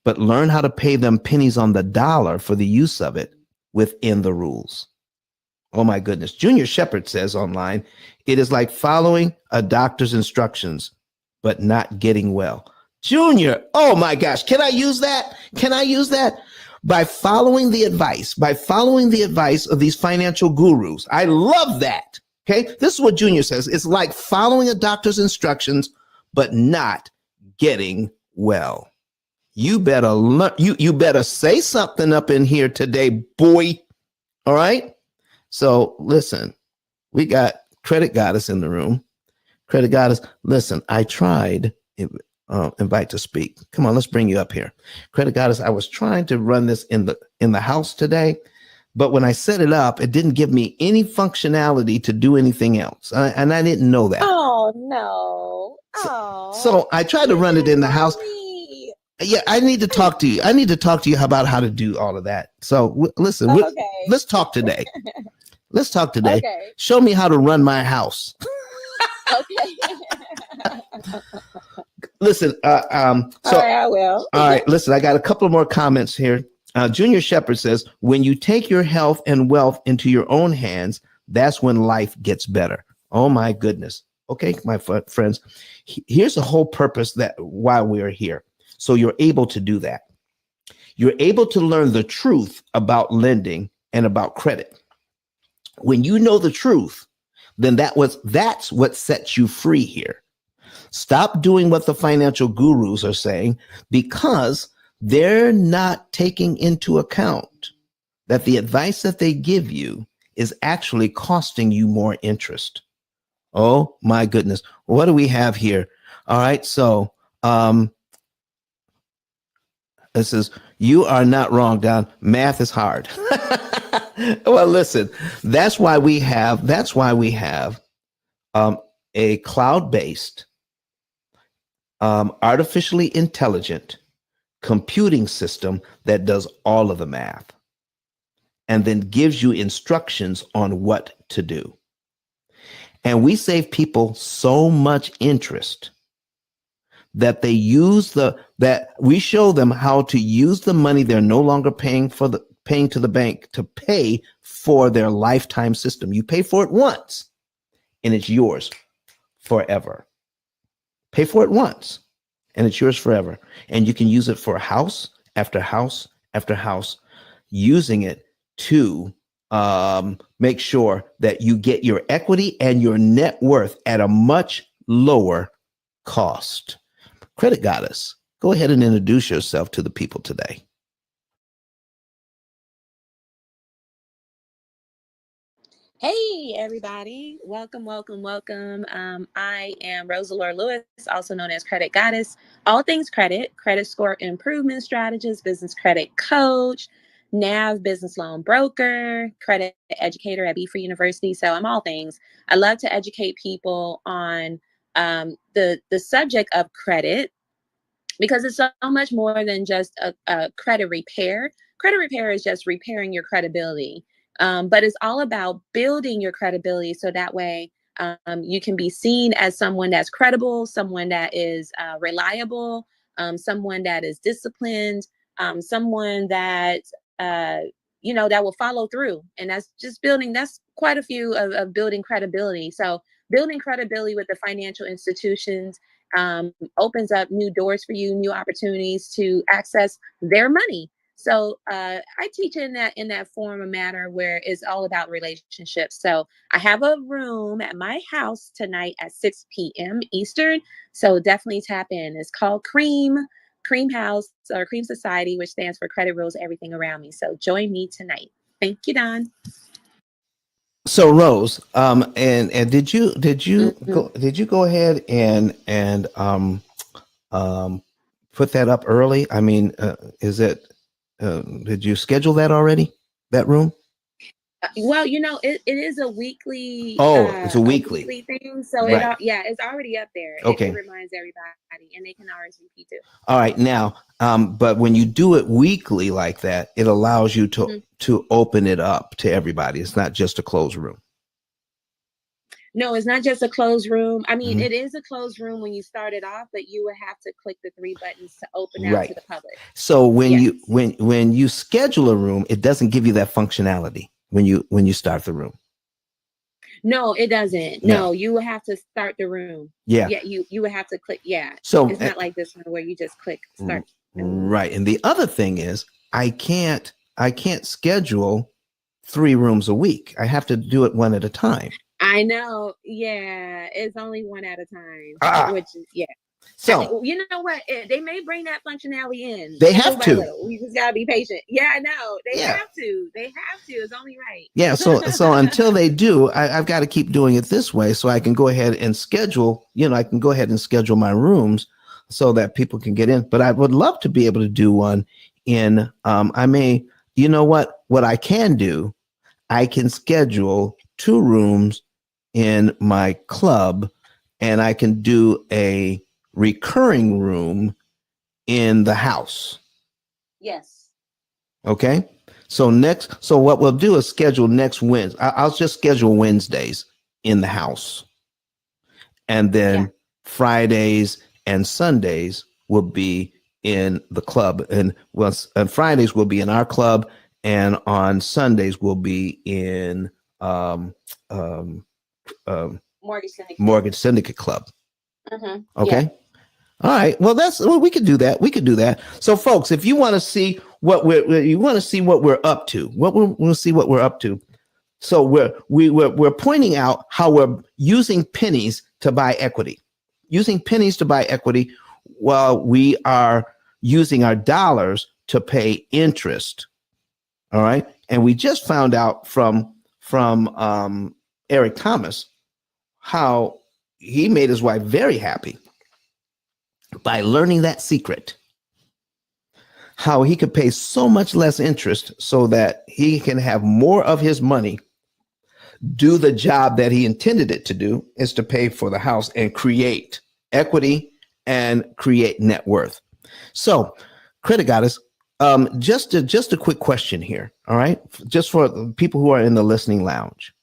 But learn how to pay them pennies on the dollar for the use of it within the rules. Oh my goodness. Junior Shepherd says online, it is like following a doctor's instructions, but not getting well. Junior, oh my gosh. Can I use that? By following the advice of these financial gurus. I love that. Okay. This is what Junior says. It's like following a doctor's instructions, but not getting well. You better learn. You better say something up in here today, boy. All right. So listen, we got Credit Goddess in the room. Credit Goddess, listen, I tried invite to speak. Come on, let's bring you up here. Credit Goddess, I was trying to run this in the house today, but when I set it up, it didn't give me any functionality to do anything else. And I didn't know that.
Oh, no.
So I tried to run it in the house. Yeah, I need to talk to you. About how to do all of that. So listen, let's talk today. Okay. Show me how to run my house.
Okay.
Listen,
all right, I will.
All right, listen, I got a couple more comments here. Junior Shepherd says, when you take your health and wealth into your own hands, that's when life gets better. Oh my goodness. Okay, my friends, here's the whole purpose why we are here. So you're able to do that. You're able to learn the truth about lending and about credit. When you know the truth, then that's what sets you free here. Stop doing what the financial gurus are saying, because they're not taking into account that the advice that they give you is actually costing you more interest. Oh my goodness. What do we have here? All right. So, this is, you are not wrong, Don. Math is hard. Well, listen, that's why we have a cloud-based, artificially intelligent computing system that does all of the math and then gives you instructions on what to do. And we save people so much interest that we show them how to use the money they're no longer paying to the bank to pay for their lifetime system. You pay for it once and it's yours forever. Pay for it once and it's yours forever. And you can use it for house after house after house, using it to make sure that you get your equity and your net worth at a much lower cost. Credit Goddess, go ahead and introduce yourself to the people today.
Hey, everybody. Welcome, welcome, welcome. I am Rosalore Lewis, also known as Credit Goddess. All things credit, credit score improvement strategist, business credit coach, NAV business loan broker, credit educator at Be Free University. So I'm all things. I love to educate people on the subject of credit, because it's so much more than just a credit repair. Credit repair is just repairing your credibility. But it's all about building your credibility so that way you can be seen as someone that's credible, someone that is reliable, someone that is disciplined, someone that, that will follow through. And that's quite a few of building credibility. So building credibility with the financial institutions opens up new doors for you, new opportunities to access their money. So I teach in that form of matter where it's all about relationships. So I have a room at my house tonight at 6 p.m. Eastern. So definitely tap in. It's called Cream House or Cream Society, which stands for Credit Rules Everything Around Me. So join me tonight. Thank you, Don.
So Rose, and did you go ahead and put that up early? I mean, did you schedule that already? That room?
Well, it is a weekly.
It's a weekly
thing. So
right.
It's already up there.
Okay.
It reminds everybody, and they can RSVP too.
All right, now, but when you do it weekly like that, it allows you to open it up to everybody. It's not just a closed room.
No, it's not just a closed room. I mean, it is a closed room when you start it off, but you would have to click the 3 buttons to open out to the public.
So when you schedule a room, it doesn't give you that functionality when you start the room.
No, it doesn't. No, you would have to start the room.
Yeah.
Yeah, you would have to click. Yeah.
So
it's not like this one where you just click start.
Right. And the other thing is I can't schedule 3 rooms a week. I have to do it one at a time.
I know. Yeah. It's only one at a time, which is, yeah.
So,
you know what? They may bring that functionality in.
They have to.
We just gotta be patient. Yeah, I know. They have to. They have to. It's only right.
Yeah. So until they do, I've got to keep doing it this way so I can go ahead and schedule, I can go ahead and schedule my rooms so that people can get in. But I would love to be able to do one in, what I can do, I can schedule 2 rooms in my club, and I can do a recurring room in the house.
Yes.
Okay. So what we'll do is schedule next Wednesday. I'll just schedule Wednesdays in the house. And then Fridays and Sundays will be in the club. And Fridays will be in our club. And on Sundays will be in Mortgage Syndicate Club. Okay. Yeah. All right. Well, we could do that. We could do that. So, folks, if you want to see what we're up to, we'll see what we're up to. So we're pointing out how we're using pennies to buy equity, using pennies to buy equity while we are using our dollars to pay interest. All right. And we just found out from Eric Thomas how he made his wife very happy by learning that secret, how he could pay so much less interest so that he can have more of his money do the job that he intended it to do, is to pay for the house and create equity and create net worth. So, Credit Goddess, just a quick question here, all right? Just for the people who are in the listening lounge.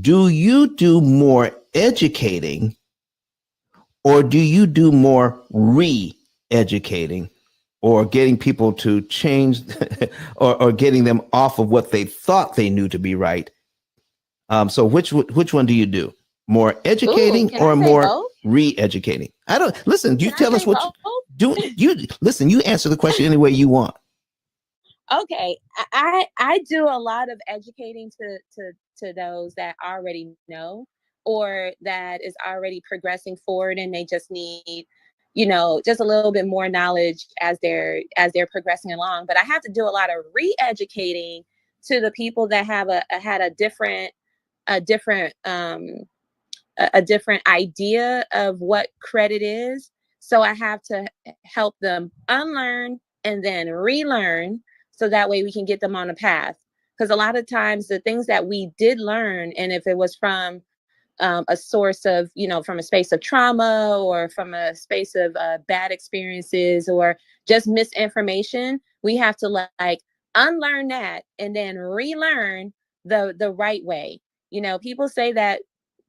Do you do more educating or do you do more re-educating or getting people to change or getting them off of what they thought they knew to be right? So which one do you do? More educating or more both? Re-educating? I don't listen. You tell us what you do. You listen. You answer the question any way you want.
Okay, I do a lot of educating to those that already know or that is already progressing forward and they just need, just a little bit more knowledge as they're progressing along. But I have to do a lot of re-educating to the people that have had a different idea of what credit is. So I have to help them unlearn and then relearn so that way we can get them on a path. Because a lot of times the things that we did learn, and if it was from a source of, from a space of trauma or from a space of bad experiences or just misinformation, we have to like unlearn that and then relearn the right way. People say that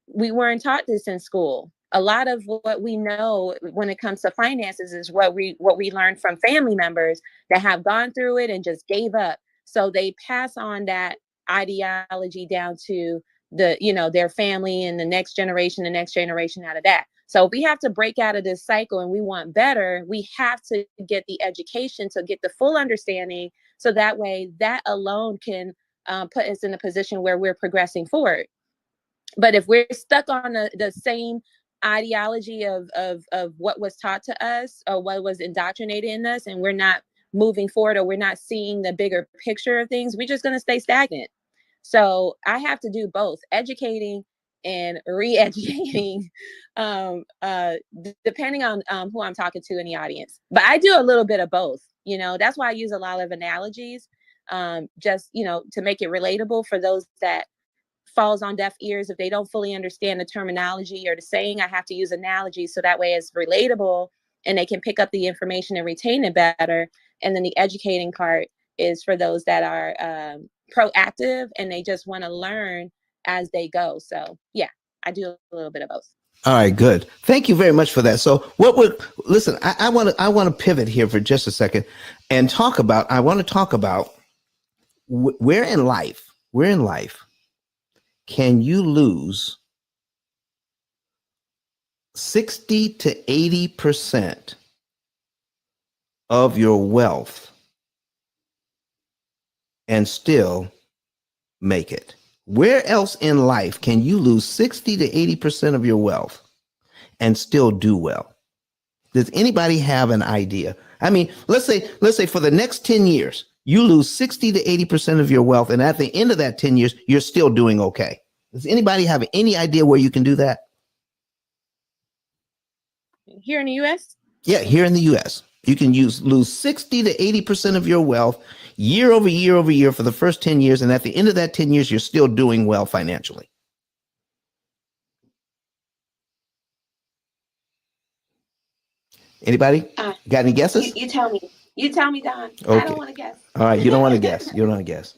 we weren't taught this in school. A lot of what we know when it comes to finances is what we learned from family members that have gone through it and just gave up. So they pass on that ideology down to their family and the next generation out of that. So we have to break out of this cycle and we want better. We have to get the education to get the full understanding. So that way that alone can put us in a position where we're progressing forward. But if we're stuck on the same ideology of what was taught to us or what was indoctrinated in us, and we're not moving forward or we're not seeing the bigger picture of things, we're just going to stay stagnant. So I have to do both educating and re-educating, depending on who I'm talking to in the audience. But I do a little bit of both. That's why I use a lot of analogies, just, to make it relatable for those that falls on deaf ears. If they don't fully understand the terminology or the saying, I have to use analogies so that way it's relatable and they can pick up the information and retain it better. And then the educating part is for those that are proactive and they just want to learn as they go. So yeah, I do a little bit of both.
All right, good. Thank you very much for that. So listen, I want to pivot here for just a second and talk about where in life can you lose 60 to 80% of your wealth and still make it? Where else in life can you lose 60 to 80% of your wealth and still do well? Does anybody have an idea? I mean, let's say for the next 10 years, you lose 60 to 80% of your wealth, and at the end of that 10 years, you're still doing okay. Does anybody have any idea where you can do that?
Here in the U.S.?
Yeah, here in the U.S. You can lose 60 to 80% of your wealth year over year over year for the first 10 years, and at the end of that 10 years, you're still doing well financially. Anybody? Got any guesses?
You tell me. You tell me, Don.
Okay.
I don't want to guess.
All right, you don't want to guess. You don't want to guess.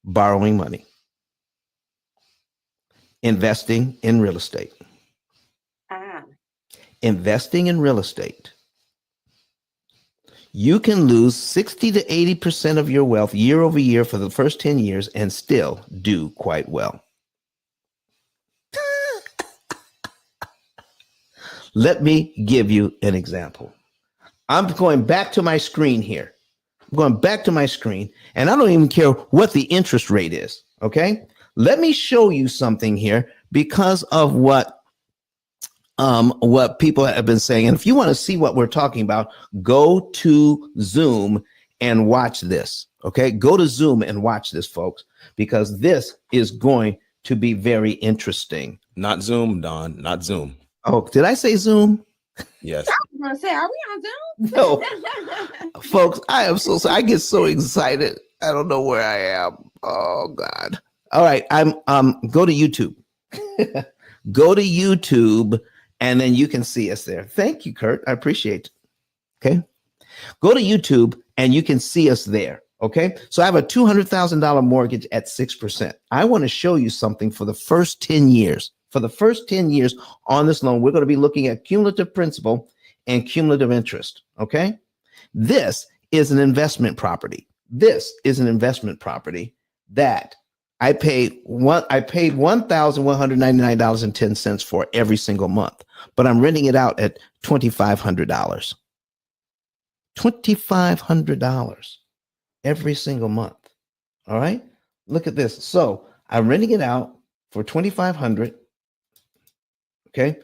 Borrowing money. Investing in real estate. Investing in real estate. You can lose 60 to 80% of your wealth year over year for the first 10 years and still do quite well. Let me give you an example. I'm going back to my screen here. going back to my screen, and I don't even care what the interest rate is. Okay. Let me show you something here because of what people have been saying. And if you want to see what we're talking about, go to Zoom and watch this. Okay. Go to Zoom and watch this, folks, because this is going to be very interesting.
Not Zoom, Don, not Zoom.
Oh, did I say Zoom?
Yes.
I was going to say, are we on Zoom?
No, folks, I am so sorry. I get so excited. I don't know where I am. Oh God. All right. I'm go to YouTube. Go to YouTube and then you can see us there. Thank you, Kurt. I appreciate it. Okay. Go to YouTube and you can see us there. Okay. So I have a $200,000 mortgage at 6%. I want to show you something for the first 10 years. For the first 10 years on this loan, we're going to be looking at cumulative principal and cumulative interest. Okay. This is an investment property. This is an investment property that I paid $1,199.10 for every single month, but I'm renting it out at $2,500. $2,500 every single month. All right. Look at this. So I'm renting it out for $2,500. Okay.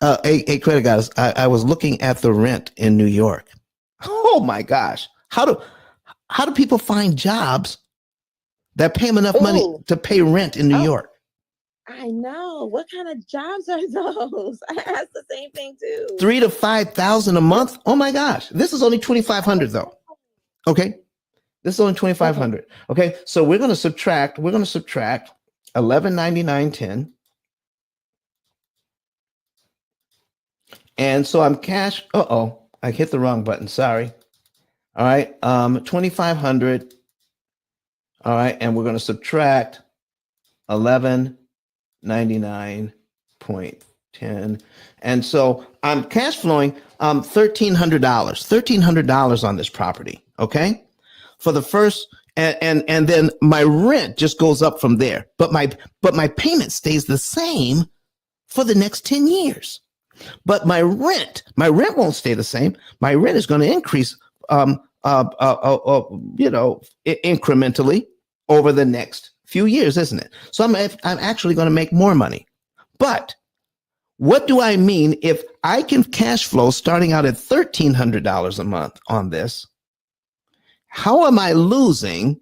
Hey, credit guys, I was looking at the rent in New York. Oh my gosh. How do people find jobs that pay them enough money to pay rent in New York?
I know. What kind of jobs are those? I asked the same thing too.
$3,000 to $5,000 a month. Oh my gosh. This is only $2,500 though. Okay. This is only $2,500. Okay. So we're going to subtract $1199.10. And so I'm cash. I hit the wrong button. Sorry. All right. 2,500. All right. And we're going to subtract 1199.10. And so I'm cash flowing $1,300 on this property. Okay. For the first, and then my rent just goes up from there. But my payment stays the same for the next 10 years. But my rent won't stay the same. My rent is going to increase, incrementally over the next few years, isn't it? So I'm actually going to make more money. But what do I mean if I can cash flow starting out at $1,300 a month on this? How am I losing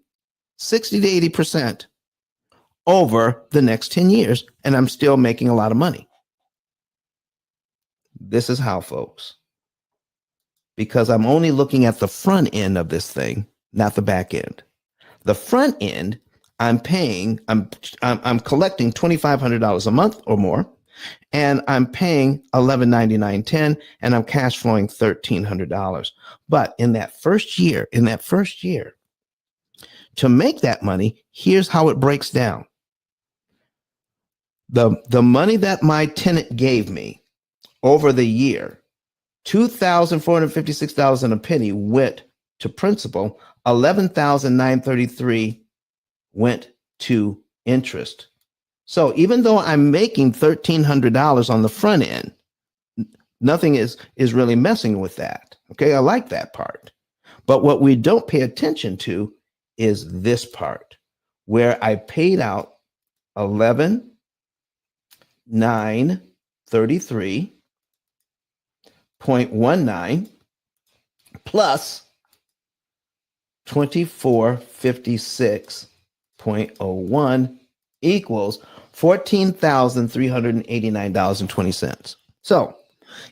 60 to 80% over the next 10 years and I'm still making a lot of money? This is how, folks, because I'm only looking at the front end of this thing, not the back end. The front end, I'm collecting $2,500 a month or more, and I'm paying $1199.10, and I'm cash flowing $1,300. But in that first year, to make that money, here's how it breaks down. The money that my tenant gave me over the year, $2,456 and a penny went to principal, $11,933 went to interest. So even though I'm making $1,300 on the front end, nothing is really messing with that. Okay, I like that part. But what we don't pay attention to is this part where I paid out $11,933.19 plus $2,456.01 equals $14,389.20. So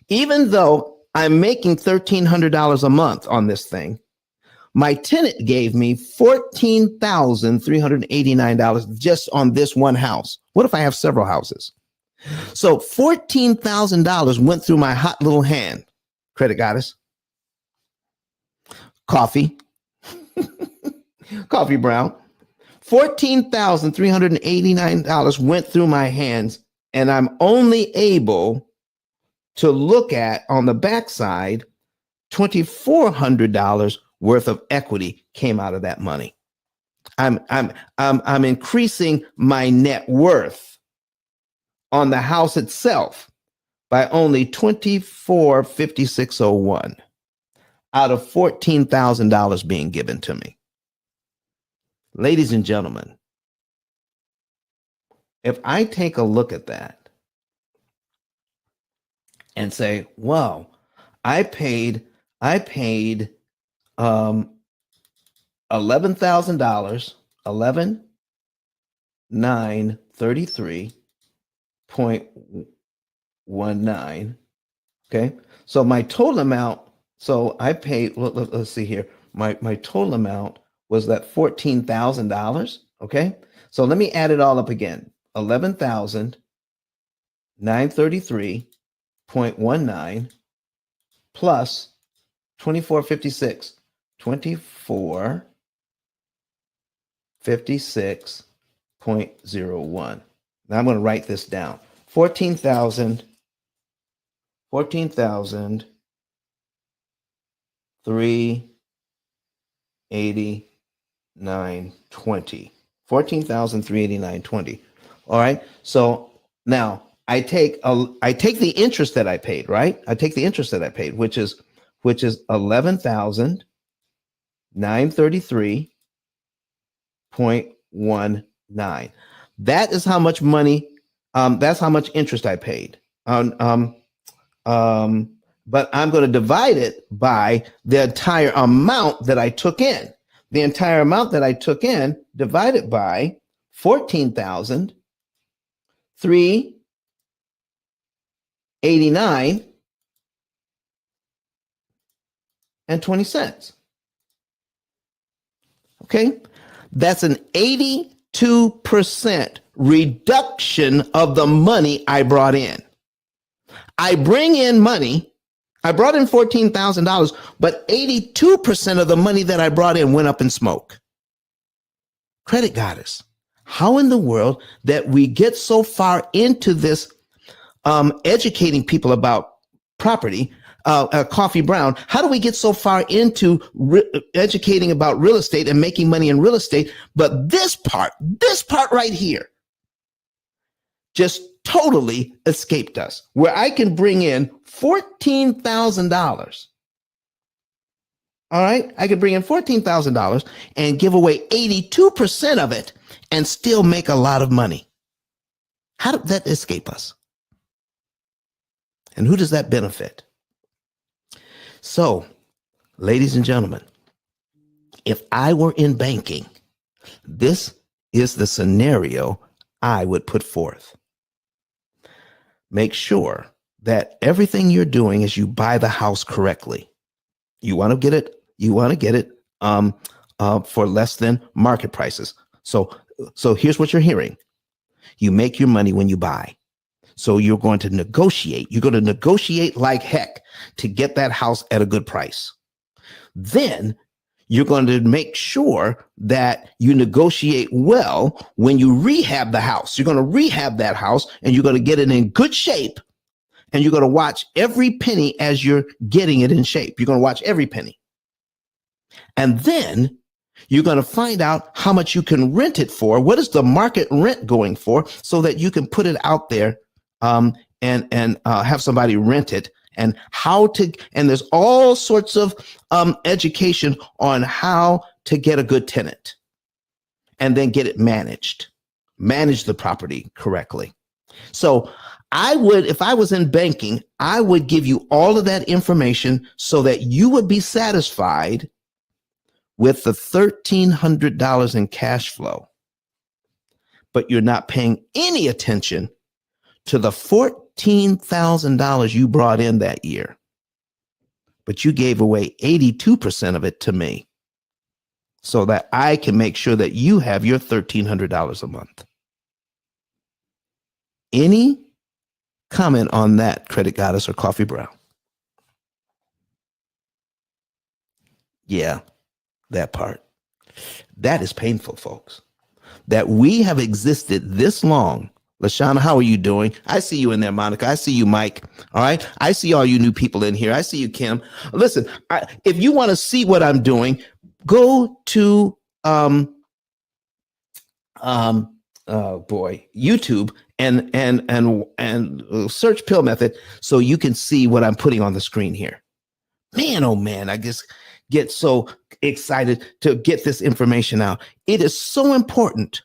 even though I'm making $1,300 a month on this thing, my tenant gave me $14,389 just on this one house. What if I have several houses? So $14,000 went through my hot little hand, credit goddess. Coffee brown. $14,389 went through my hands, and I'm only able to look at on the backside $2,400 worth of equity came out of that money. I'm increasing my net worth on the house itself by only $2,456.01. out of $14,000 being given to me. Ladies and gentlemen, if I take a look at that and say, well, I paid $11,000, 11,933.19. Okay. So my total amount, so I paid, let's see here. My total amount was that $14,000. Okay. So let me add it all up again. 11,933.19 plus 2456. 2456.01. Now I'm going to write this down. 14,389.20. 14,389.20. All right. So now I take the interest that I paid, right? I take the interest that I paid, which is 11,933.19. That is how much money. That's how much interest I paid. But I'm going to divide it by the entire amount that I took in. The entire amount that I took in divided by 14,389 and 20 cents. Okay. That's an 82% reduction of the money I brought in. I bring in money. I brought in $14,000, but 82% of the money that I brought in went up in smoke. Credit Goddess, how in the world that we get so far into this educating people about property, Coffee Brown, how do we get so far into educating about real estate and making money in real estate? But this part right here just totally escaped us, where I can bring in $14,000. All right. I could bring in $14,000 and give away 82% of it and still make a lot of money. How did that escape us? And who does that benefit? So, ladies and gentlemen, if I were in banking, this is the scenario I would put forth. Make sure that everything you're doing is you buy the house correctly. You want to get it for less than market prices. So here's what you're hearing. You make your money when you buy. So you're going to negotiate. You're going to negotiate like heck to get that house at a good price. Then you're going to make sure that you negotiate well when you rehab the house. You're going to rehab that house and you're going to get it in good shape. And you're going to watch every penny as you're getting it in shape. You're going to watch every penny. And then you're going to find out how much you can rent it for. What is the market rent going for, so that you can put it out there and have somebody rent it, and and there's all sorts of education on how to get a good tenant and then get it manage the property correctly. So if I was in banking, I would give you all of that information so that you would be satisfied with the $1,300 in cash flow, but you're not paying any attention to the $14,000 you brought in that year, but you gave away 82% of it to me so that I can make sure that you have your $1,300 a month. Any comment on that, Credit Goddess or Coffee Brown? Yeah, that part. That is painful, folks. That we have existed this long. LaShawna, how are you doing? I see you in there, Monica. I see you, Mike. All right. I see all you new people in here. I see you, Kim. Listen, if you want to see what I'm doing, go to YouTube and search P.I.L.L. method so you can see what I'm putting on the screen here. Man, oh man, I just get so excited to get this information out. It is so important.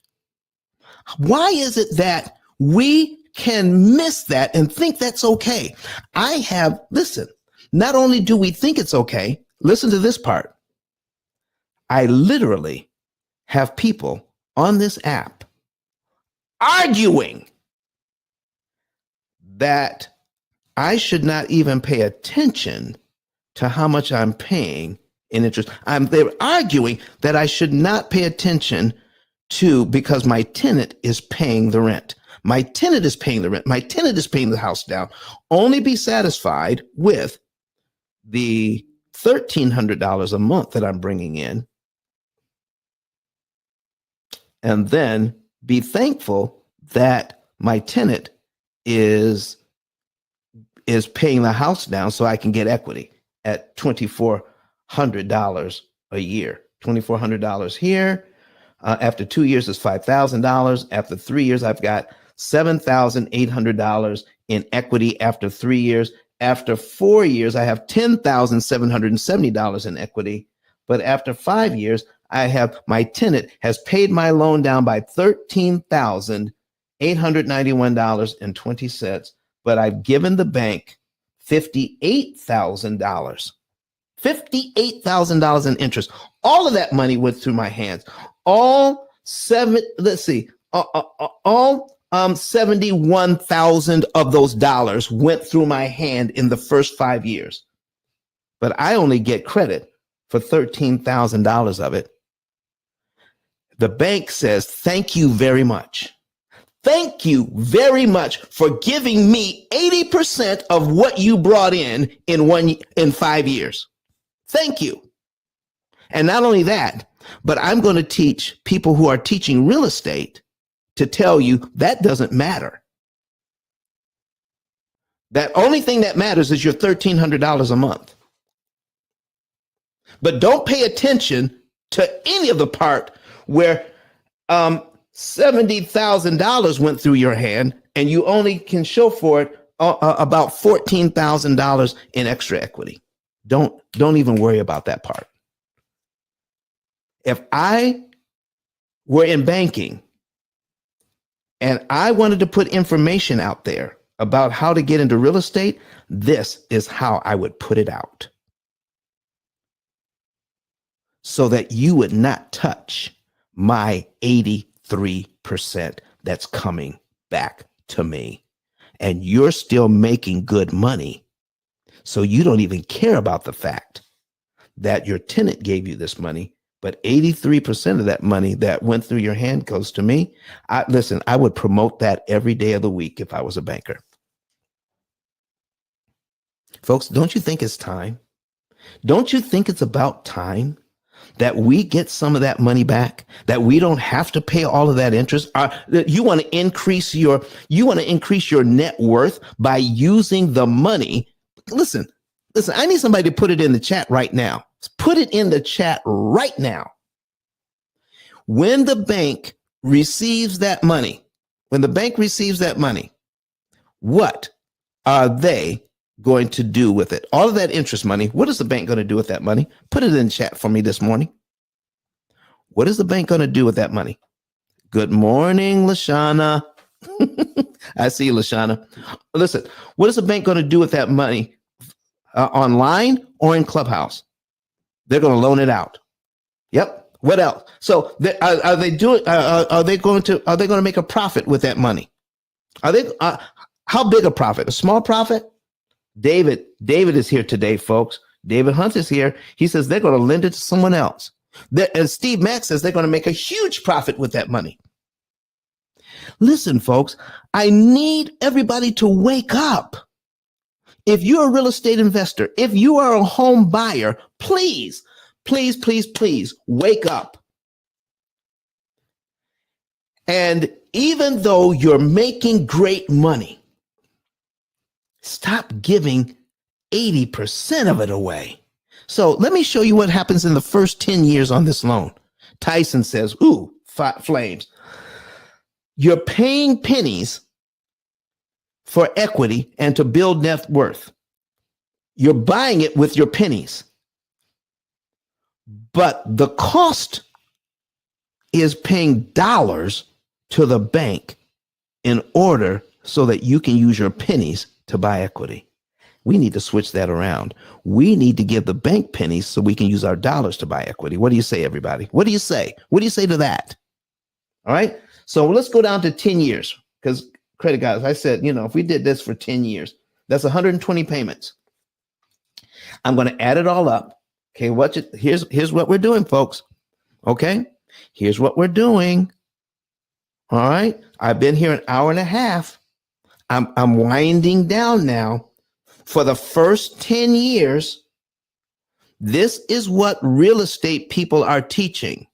Why is it that we can miss that and think that's okay? Listen, not only do we think it's okay, listen to this part. I literally have people on this app arguing that I should not even pay attention to how much I'm paying in interest. They're arguing that I should not pay attention to, because my tenant is paying the rent. My tenant is paying the rent. My tenant is paying the house down. Only be satisfied with the $1,300 a month that I'm bringing in, and then be thankful that my tenant is paying the house down so I can get equity at $2,400 a year. $2,400 here. After 2 years, it's $5,000. After 3 years, I've got $7,800 in equity after 3 years. After 4 years, I have $10,770 in equity. But after 5 years, my tenant has paid my loan down by $13,891.20. But I've given the bank $58,000. $58,000 in interest. All of that money went through my hands. All 71,000 of those dollars went through my hand in the first 5 years. But I only get credit for $13,000 of it. The bank says, thank you very much. Thank you very much for giving me 80% of what you brought in 5 years. Thank you. And not only that, but I'm going to teach people who are teaching real estate to tell you that doesn't matter. That only thing that matters is your $1,300 a month. But don't pay attention to any of the part where $70,000 went through your hand and you only can show for it about $14,000 in extra equity. Don't even worry about that part. If I were in banking and I wanted to put information out there about how to get into real estate, this is how I would put it out, so that you would not touch my 83% that's coming back to me. And you're still making good money. So you don't even care about the fact that your tenant gave you this money, but 83% of that money that went through your hand goes to me. Listen, I would promote that every day of the week if I was a banker. Folks, don't you think it's time? Don't you think it's about time that we get some of that money back, that we don't have to pay all of that interest? You want to increase your net worth by using the money. Listen, I need somebody to put it in the chat right now. Put it in the chat right now. When the bank receives that money, what are they going to do with it? All of that interest money, what is the bank going to do with that money? Put it in the chat for me this morning. What is the bank going to do with that money? Good morning, Lashana. I see you, Lashana. Listen, what is the bank going to do with that money? Online or in Clubhouse? They're going to loan it out. Yep. What else? So are they going to make a profit with that money? Are they? How big a profit? A small profit? David is here today, folks. David Hunt is here. He says they're going to lend it to someone else. And Steve Mack says they're going to make a huge profit with that money. Listen, folks, I need everybody to wake up. If you're a real estate investor, if you are a home buyer, please, please, please, please wake up. And even though you're making great money, stop giving 80% of it away. So let me show you what happens in the first 10 years on this loan. Tyson says, ooh, flames. You're paying pennies for equity and to build net worth. You're buying it with your pennies. But the cost is paying dollars to the bank in order so that you can use your pennies to buy equity. We need to switch that around. We need to give the bank pennies so we can use our dollars to buy equity. What do you say, everybody? What do you say? What do you say to that? All right. So let's go down to 10 years because credit guys, I said, if we did this for 10 years, that's 120 payments. I'm going to add it all up. Okay. Here's what we're doing, folks. Okay. Here's what we're doing. All right. I've been here an hour and a half. I'm winding down now. For the first 10 years, this is what real estate people are teaching.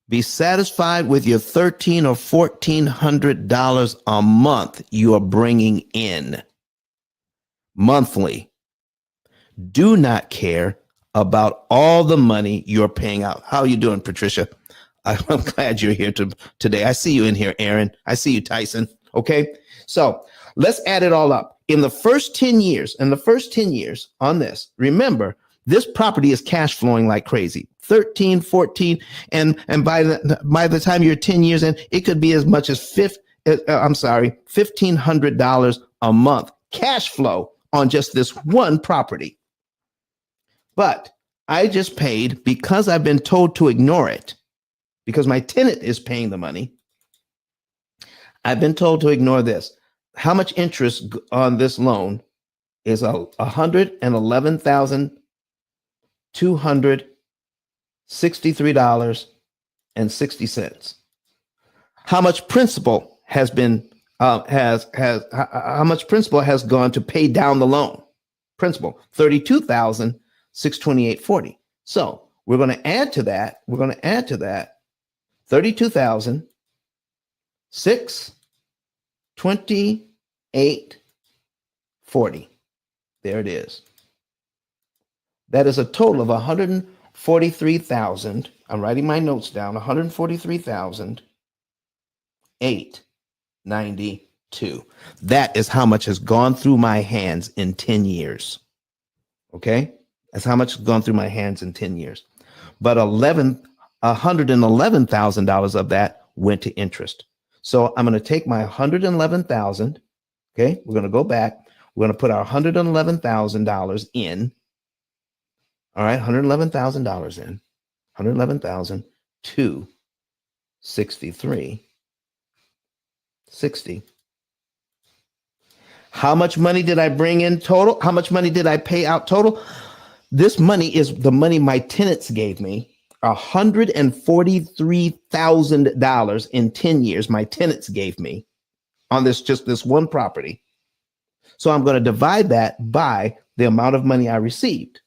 Be satisfied with your $1,300 or $1,400 a month you are bringing in monthly. Do not care about all the money you're paying out. How are you doing, Patricia? I'm glad you're here today. I see you in here, Aaron. I see you, Tyson. Okay, so let's add it all up. In the first 10 years, on this, remember, this property is cash flowing like crazy. 13, 14, and by the time you're 10 years in, it could be as much as $1,500 a month cash flow on just this one property. But I just paid, because I've been told to ignore it, because my tenant is paying the money, I've been told to ignore this. How much interest on this loan is $111,263.60. How much principal has been how much principal has gone to pay down the loan? Principal $32,628.40. So we're going to add to that. $32,628.40. There it is. That is a total of $143,000. I'm writing my notes down. $143,892. That is how much has gone through my hands in 10 years. Okay? That's how much has gone through my hands in 10 years. But $111,000 of that went to interest. So I'm going to take my $111,000. Okay, we're going to go back. We're going to put our $111,000 in. All right, $111,000 in. 111,263.60. How much money did I bring in total? How much money did I pay out total? This money is the money my tenants gave me. $143,000 in 10 years my tenants gave me on this one property. So I'm going to divide that by the amount of money I received.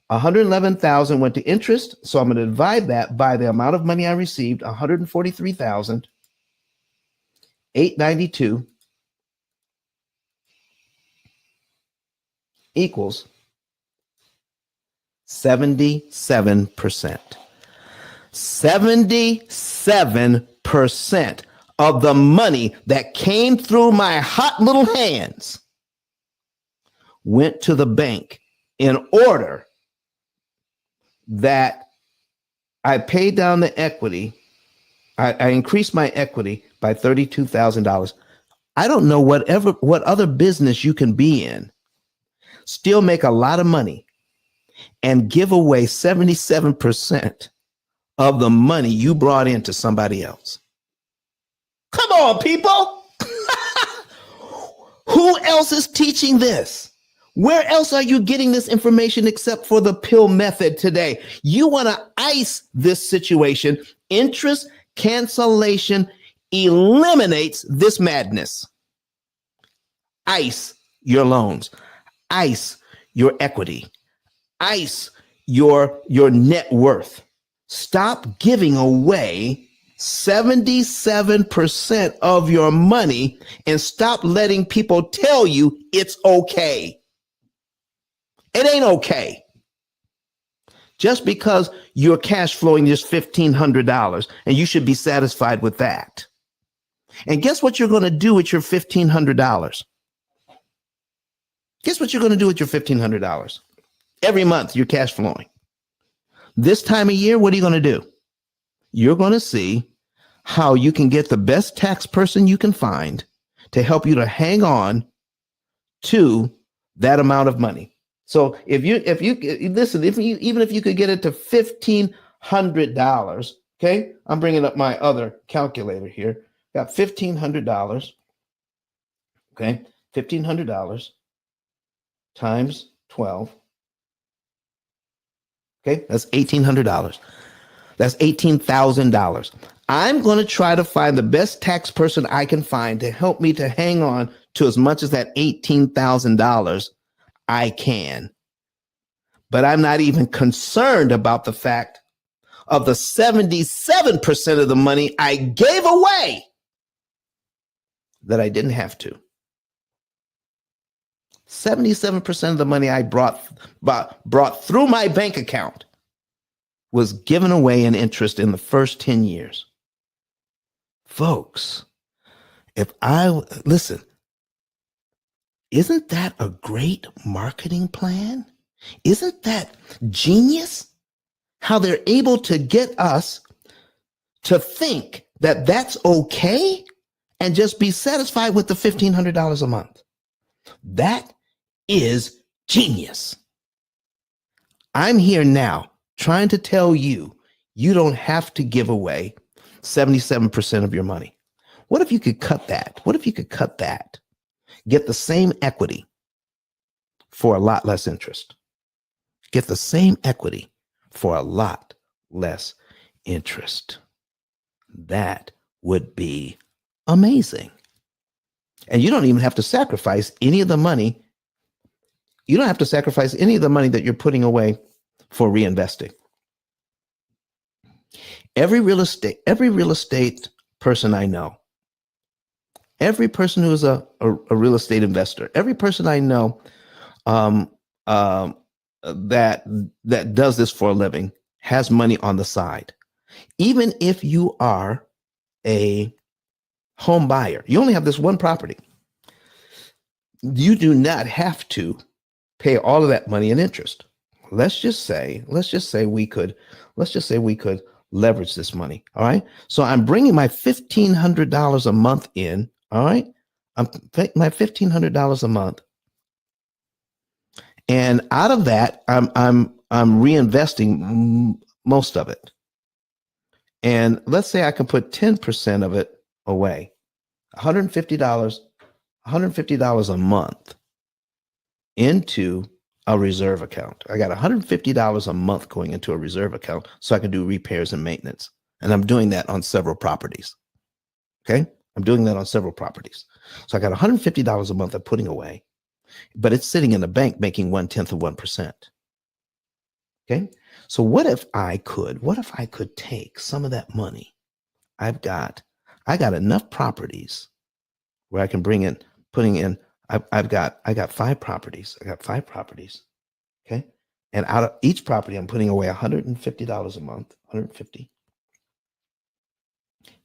111,000 went to interest, so I'm going to divide that by the amount of money I received, 143,892 equals 77%. 77% of the money that came through my hot little hands went to the bank in order that I paid down the equity. I increased my equity by $32,000. I don't know what other business you can be in, still make a lot of money, and give away 77% of the money you brought into somebody else. Come on, people. Who else is teaching this? Where else are you getting this information except for the P.I.L.L method today? You want to ice this situation. Interest cancellation eliminates this madness. Ice your loans. Ice your equity. Ice your net worth. Stop giving away 77% of your money and stop letting people tell you it's okay. It ain't okay. Just because you're cash flowing just $1,500 and you should be satisfied with that. And guess what you're going to do with your $1,500? Guess what you're going to do with your $1,500? Every month you're cash flowing. This time of year, what are you going to do? You're going to see how you can get the best tax person you can find to help you to hang on to that amount of money. So if you listen, even if you could get it to $1,500, okay, I'm bringing up my other calculator here. Got $1,500, okay, $1,500 times 12, okay, that's $1,800. That's $18,000. I'm going to try to find the best tax person I can find to help me to hang on to as much as that $18,000 I can. But I'm not even concerned about the fact of the 77% of the money I gave away that I didn't have to. 77% of the money I brought through my bank account was given away in interest in the first 10 years. Folks, listen, isn't that a great marketing plan? Isn't that genius? How they're able to get us to think that that's okay and just be satisfied with the $1,500 a month. That is genius. I'm here now trying to tell you, you don't have to give away 77% of your money. What if you could cut that? What if you could cut that? Get the same equity for a lot less interest. Get the same equity for a lot less interest. That would be amazing. And you don't even have to sacrifice any of the money. You don't have to sacrifice any of the money that you're putting away for reinvesting. Every real estate person I know, every person who is a real estate investor, every person I know that does this for a living has money on the side. Even if you are a home buyer, you only have this one property. You do not have to pay all of that money in interest. Let's just say we could leverage this money. All right. So I'm bringing my $1,500 a month in. All right. My $1,500 a month. And out of that, I'm reinvesting most of it. And let's say I can put 10% of it away, $150 a month into a reserve account. I got $150 a month going into a reserve account so I can do repairs and maintenance. And I'm doing that on several properties. Okay. I'm doing that on several properties. So I got $150 a month I'm putting away, but it's sitting in the bank making 1/10 of 1%. Okay. So what if I could take some of that money? I got enough properties where I can I got 5 properties. I got 5 properties. Okay. And out of each property, I'm putting away $150 a month, 150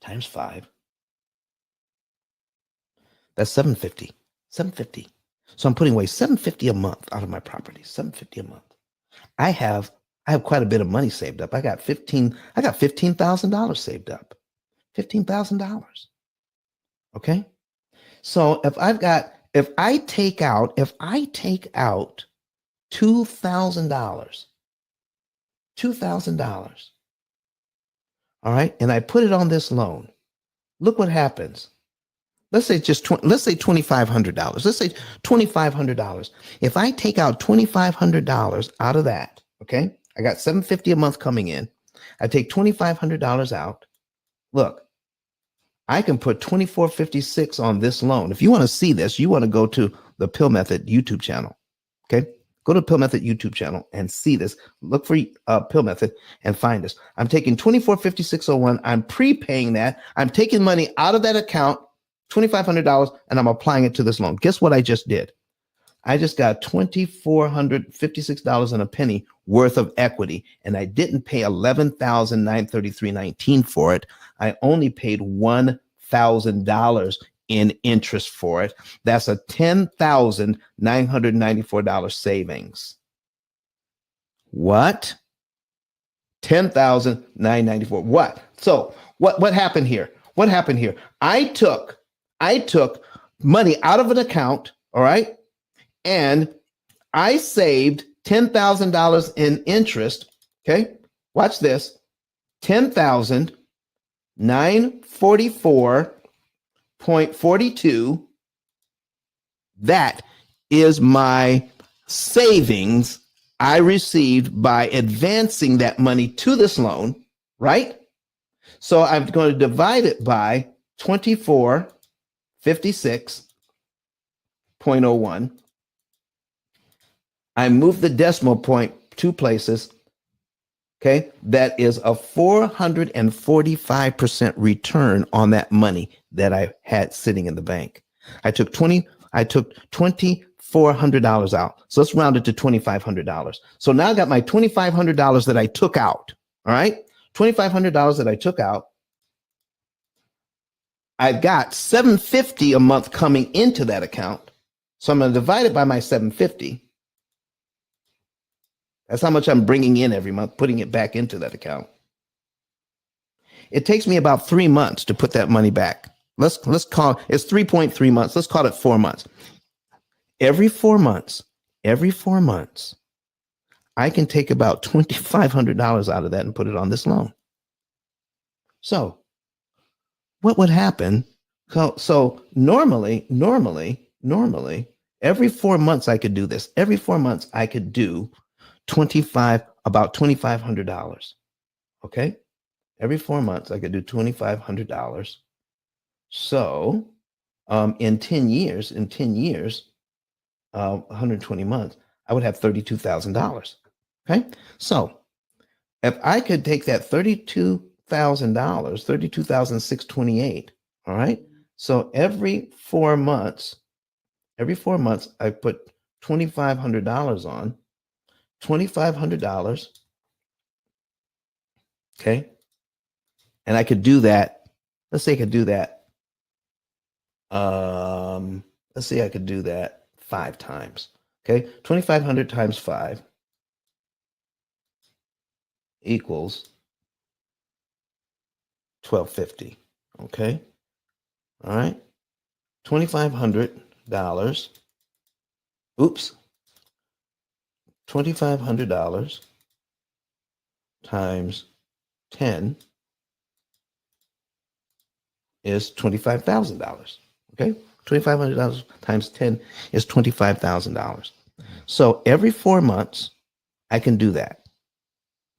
times 5. That's $750. So I'm putting away $750 a month out of my properties, $750 a month. I have quite a bit of money saved up. I got $15,000 saved up. $15,000. Okay. So if I take out $2,000, all right, and I put it on this loan, look what happens. Let's say $2,500. Let's say $2,500. If I take out $2,500 out of that, okay, I got $750 a month coming in. I take $2,500 out. Look, I can put $2,456 on this loan. If you want to see this, you want to go to the P.I.L.L Method YouTube channel. Okay, go to P.I.L.L Method YouTube channel and see this. Look for P.I.L.L Method and find this. I'm taking $2,456.01. I'm prepaying that. I'm taking money out of that account, $2,500, and I'm applying it to this loan. Guess what I just did? I just got $2,456 and a penny worth of equity, and I didn't pay $11,933.19 for it. I only paid $1,000 in interest for it. That's a $10,994 savings. What? $10,994. What? So what happened here? What happened here? I took money out of an account, all right, and I saved $10,000 in interest. Okay, watch this. 10,944.42. That is my savings I received by advancing that money to this loan, right? So I'm going to divide it by 2456.01. I move the decimal point 2 places. Okay, that is a 445% return on that money that I had sitting in the bank. I took $2,400 out. So let's round it to $2,500. So now I got my $2,500 that I took out. All right, $2,500 that I took out. I've got $750 a month coming into that account. So I'm going to divide it by my $750. That's how much I'm bringing in every month, putting it back into that account. It takes me about 3 months to put that money back. Let's call it, it's 3.3 months. Let's call it 4 months. Every 4 months, I can take about $2,500 out of that and put it on this loan. So what would happen? So normally, every 4 months I could do this. Every 4 months I could do about $2,500. Okay. Every 4 months I could do $2,500. So in 10 years, 120 months, I would have $32,000. Okay. So if I could take that $32,000, $32,628. All right. So every 4 months, I put $2,500 on. $2,500. Okay. And I could do that. Let's say I could do that. Let's say I could do that 5 times. Okay. 2,500 times 5 equals $1,250. Okay. All right. $2,500. Oops. $2,500 times 10 is $25,000. Okay. $2,500 times 10 is $25,000. So every 4 months, I can do that.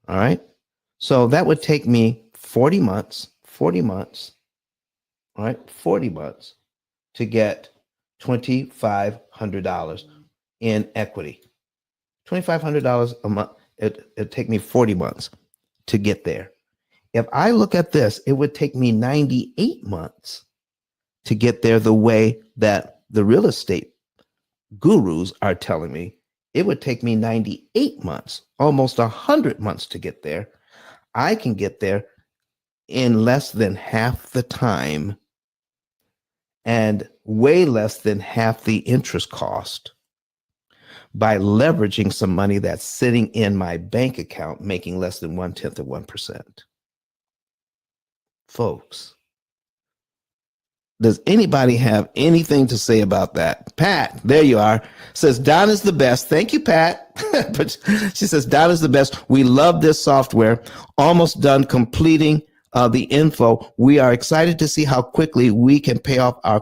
All right. So that would take me 40 months. All right. 40 months to get $2,500 in equity. $2,500 a month. It'd take me 40 months to get there. If I look at this, it would take me 98 months to get there the way that the real estate gurus are telling me. It would take me 98 months, almost 100 months to get there. I can get there in less than half the time and way less than half the interest cost by leveraging some money that's sitting in my bank account, making less than 1/10 of 1%. Folks, does anybody have anything to say about that? Pat, there you are. Says, Don is the best. Thank you, Pat. But she says, Don is the best. We love this software. Almost done completing the info. We are excited to see how quickly we can pay off our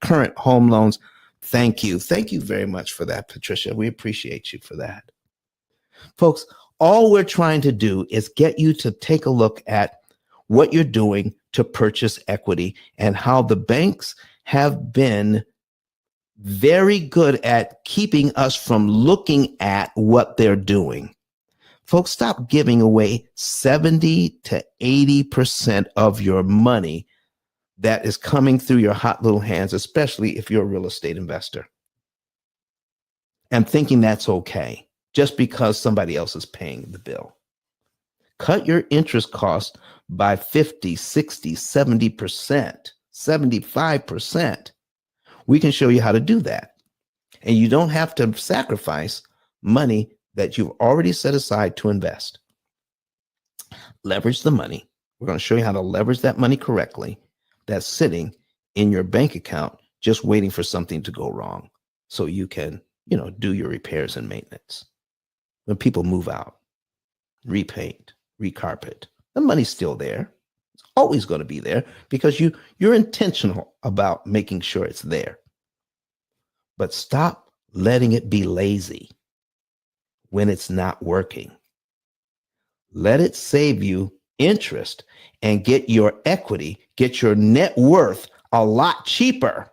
current home loans. Thank you. Thank you very much for that, Patricia. We appreciate you for that. Folks, all we're trying to do is get you to take a look at what you're doing to purchase equity and how the banks have been very good at keeping us from looking at what they're doing. Folks, stop giving away 70 to 80% of your money that is coming through your hot little hands, especially if you're a real estate investor, and thinking that's okay just because somebody else is paying the bill. Cut your interest costs by 50, 60, 70%. 75%. We can show you how to do that. And you don't have to sacrifice money that you've already set aside to invest. Leverage the money. We're going to show you how to leverage that money correctly that's sitting in your bank account, just waiting for something to go wrong so you can, do your repairs and maintenance. When people move out, repaint, recarpet, the money's still there. It's always going to be there because you're intentional about making sure it's there. But stop letting it be lazy when it's not working. Let it save you interest and get your equity, get your net worth a lot cheaper.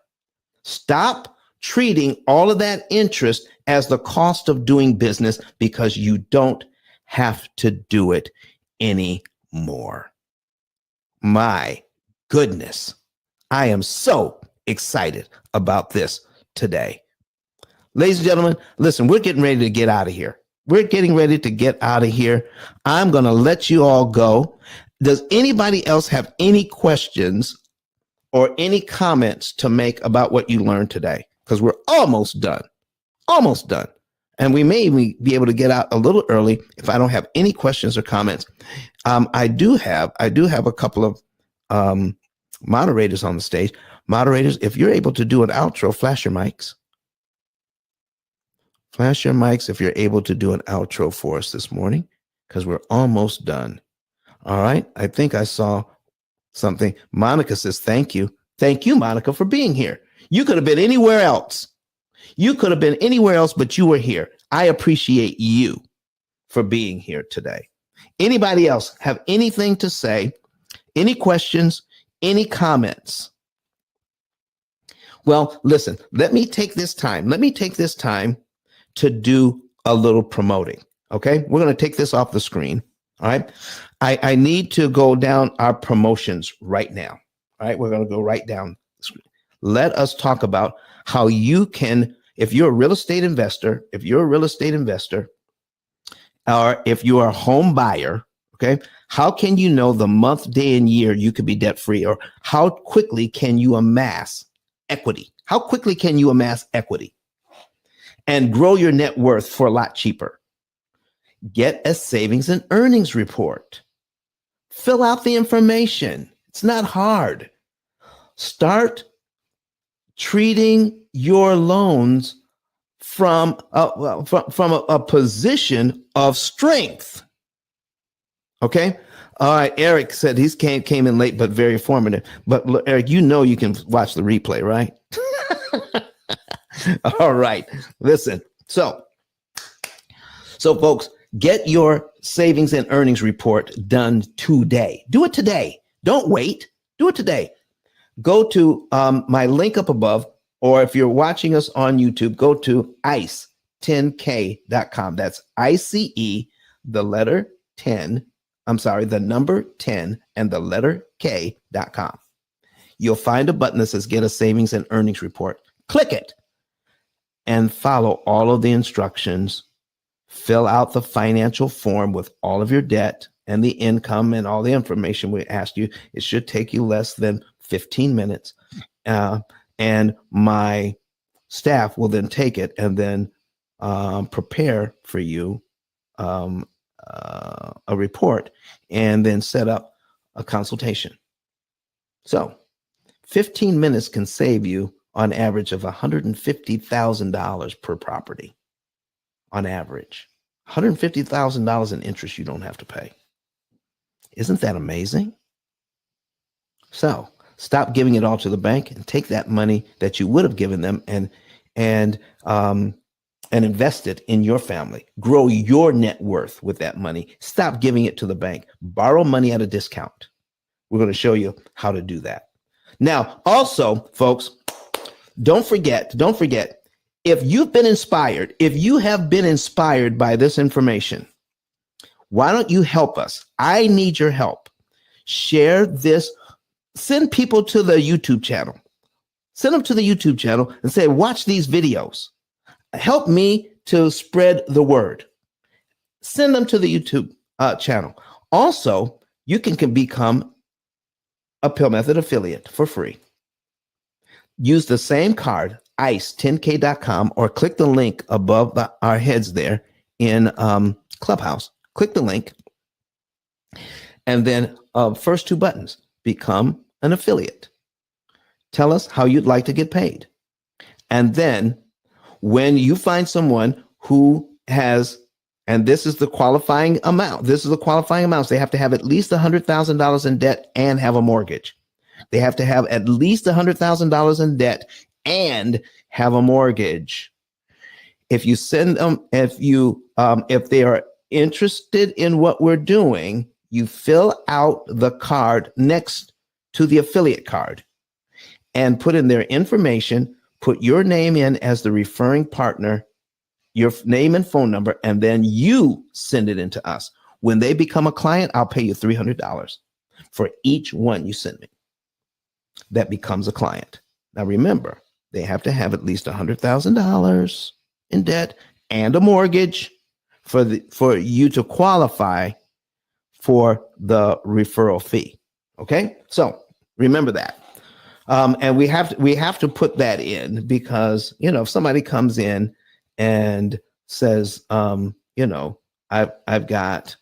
Stop treating all of that interest as the cost of doing business because you don't have to do it anymore. My goodness, I am so excited about this today. Ladies and gentlemen, listen, we're getting ready to get out of here. We're getting ready to get out of here. I'm going to let you all go. Does anybody else have any questions or any comments to make about what you learned today? Because we're almost done. Almost done. And we may be able to get out a little early if I don't have any questions or comments. I do have a couple of moderators on the stage. Moderators, if you're able to do an outro, flash your mics. Flash your mics if you're able to do an outro for us this morning, because we're almost done. All right. I think I saw something. Monica says, thank you. Thank you, Monica, for being here. You could have been anywhere else. You could have been anywhere else, but you were here. I appreciate you for being here today. Anybody else have anything to say? Any questions? Any comments? Well, listen, let me take this time to do a little promoting. Okay. We're going to take this off the screen. All right. I need to go down our promotions right now. All right. We're going to go right down the screen. Let us talk about how you can, if you're a real estate investor, or if you are a home buyer, okay, how can you know the month, day, and year you could be debt free, or how quickly can you amass equity? How quickly can you amass equity and grow your net worth for a lot cheaper? Get a savings and earnings report. Fill out the information. It's not hard. Start treating your loans from a position of strength. Okay. All right. Eric said he came in late, but very informative. But look, Eric, you can watch the replay, right? All right. Listen. So folks, get your savings and earnings report done today. Do it today. Don't wait. Do it today. Go to my link up above, or if you're watching us on YouTube, go to ice10k.com. That's ICE, the letter 10. I'm sorry, the number 10 and the letter K.com. You'll find a button that says Get a Savings and Earnings Report. Click it and follow all of the instructions. Fill out the financial form with all of your debt and the income and all the information we asked you. It should take you less than 15 minutes. And my staff will then take it and then prepare for you a report and then set up a consultation. So 15 minutes can save you on average of $150,000 per property. On average, $150,000 in interest you don't have to pay. Isn't that amazing? So stop giving it all to the bank and take that money that you would have given them and invest it in your family. Grow your net worth with that money. Stop giving it to the bank. Borrow money at a discount. We're going to show you how to do that. Now, also, folks, don't forget, if you've been inspired, if you have been inspired by this information, why don't you help us? I need your help. Share this. Send people to the YouTube channel. Send them to the YouTube channel and say, watch these videos. Help me to spread the word. Send them to the YouTube channel. Also, you can become a P.I.L. Method affiliate for free. use the same card, ice10k.com, or click the link above our heads there in Clubhouse. Click the link, and then first two buttons, become an affiliate. Tell us how you'd like to get paid. And then when you find someone who has, and this is the qualifying amount, they have to have at least $100,000 in debt and have a mortgage. They have to have at least $100,000 in debt and have a mortgage. If you send them, if they are interested in what we're doing, you fill out the card next to the affiliate card and put in their information, put your name in as the referring partner, your name and phone number, and then you send it into us. When they become a client, I'll pay you $300 for each one you send me that becomes a client. Now remember, they have to have at least $100,000 in debt and a mortgage for you to qualify for the referral fee. Okay, so remember that. And we have to put that in because, if somebody comes in and says, I've got,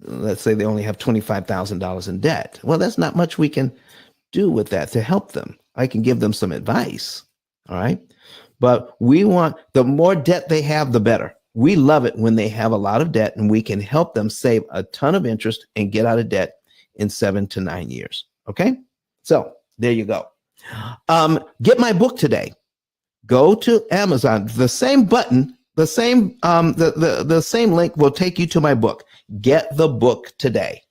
let's say they only have $25,000 in debt. Well, that's not much we can do with that to help them. I can give them some advice. All right. But we want, the more debt they have, the better. We love it when they have a lot of debt and we can help them save a ton of interest and get out of debt in 7 to 9 years. Okay. So there you go. Get my book today. Go to Amazon. The same button, the same link will take you to my book. Get the book today.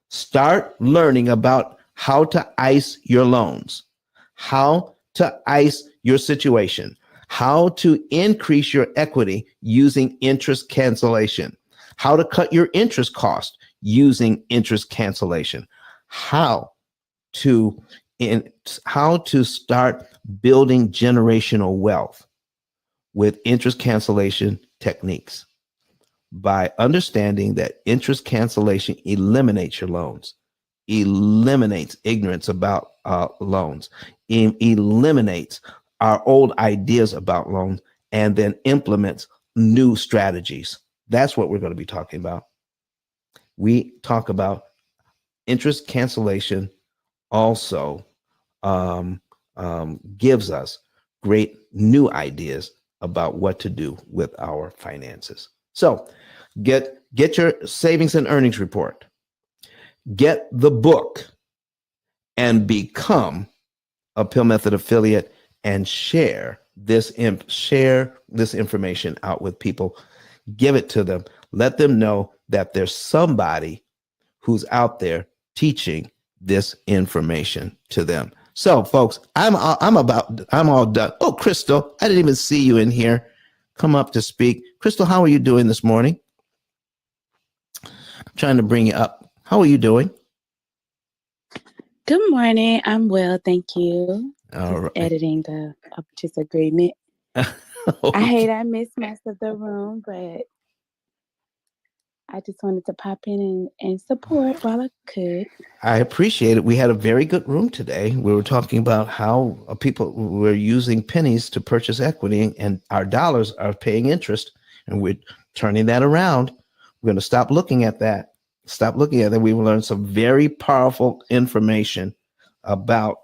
Start learning about how to ice your loans, how to ice your situation, how to increase your equity using interest cancellation, how to cut your interest cost using interest cancellation, how to start building generational wealth with interest cancellation techniques by understanding that interest cancellation eliminates your loans, eliminates ignorance about loans, eliminates our old ideas about loans, and then implements new strategies. That's what we're going to be talking about. We talk about interest cancellation also gives us great new ideas about what to do with our finances. So get your savings and earnings report, get the book, and become a P.I.L.L Method affiliate and share this information out with people. Give it to them. Let them know that there's somebody who's out there teaching this information to them. So, folks, I'm all done. Oh, Crystal, I didn't even see you in here. Come up to speak. Crystal, how are you doing this morning? I'm trying to bring you up. How are you doing?
Good morning. I'm well, thank you.
All right.
Editing the purchase agreement. I hate I missed most of the room, but I just wanted to pop in and support while I could.
I appreciate it. We had a very good room today. We were talking about how people were using pennies to purchase equity, and our dollars are paying interest, and we're turning that around. We're going to stop looking at that. We will learn some very powerful information about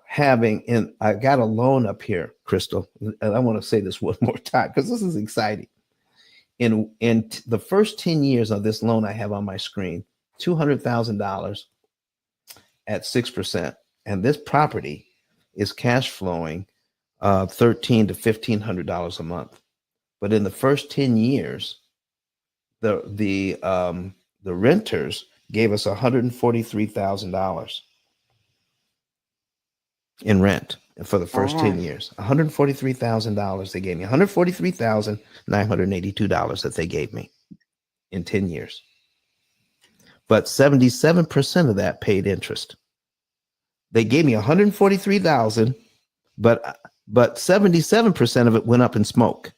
having, and I got a loan up here, Crystal, and I want to say this one more time because this is exciting. In the first 10 years of this loan I have on my screen, $200,000 at 6%. And this property is cash flowing $1,300 to $1,500 a month. But in the first 10 years, the renters gave us $143,000 in rent for the first 10 years. $143,000 they gave me. $143,982 that they gave me in 10 years. But 77% of that paid interest. They gave me $143,000, but 77% of it went up in smoke.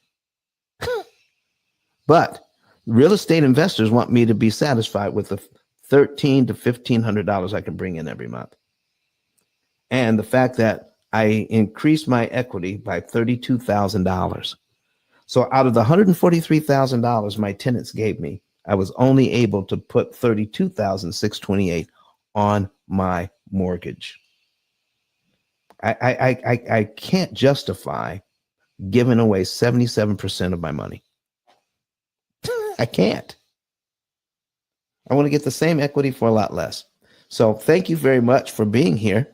But real estate investors want me to be satisfied with the $1,300 to $1,500 I can bring in every month. and the fact that I increased my equity by $32,000. So out of the $143,000 my tenants gave me, I was only able to put $32,628 on my mortgage. I can't justify giving away 77% of my money. I can't. I want to get the same equity for a lot less. So thank you very much for being here.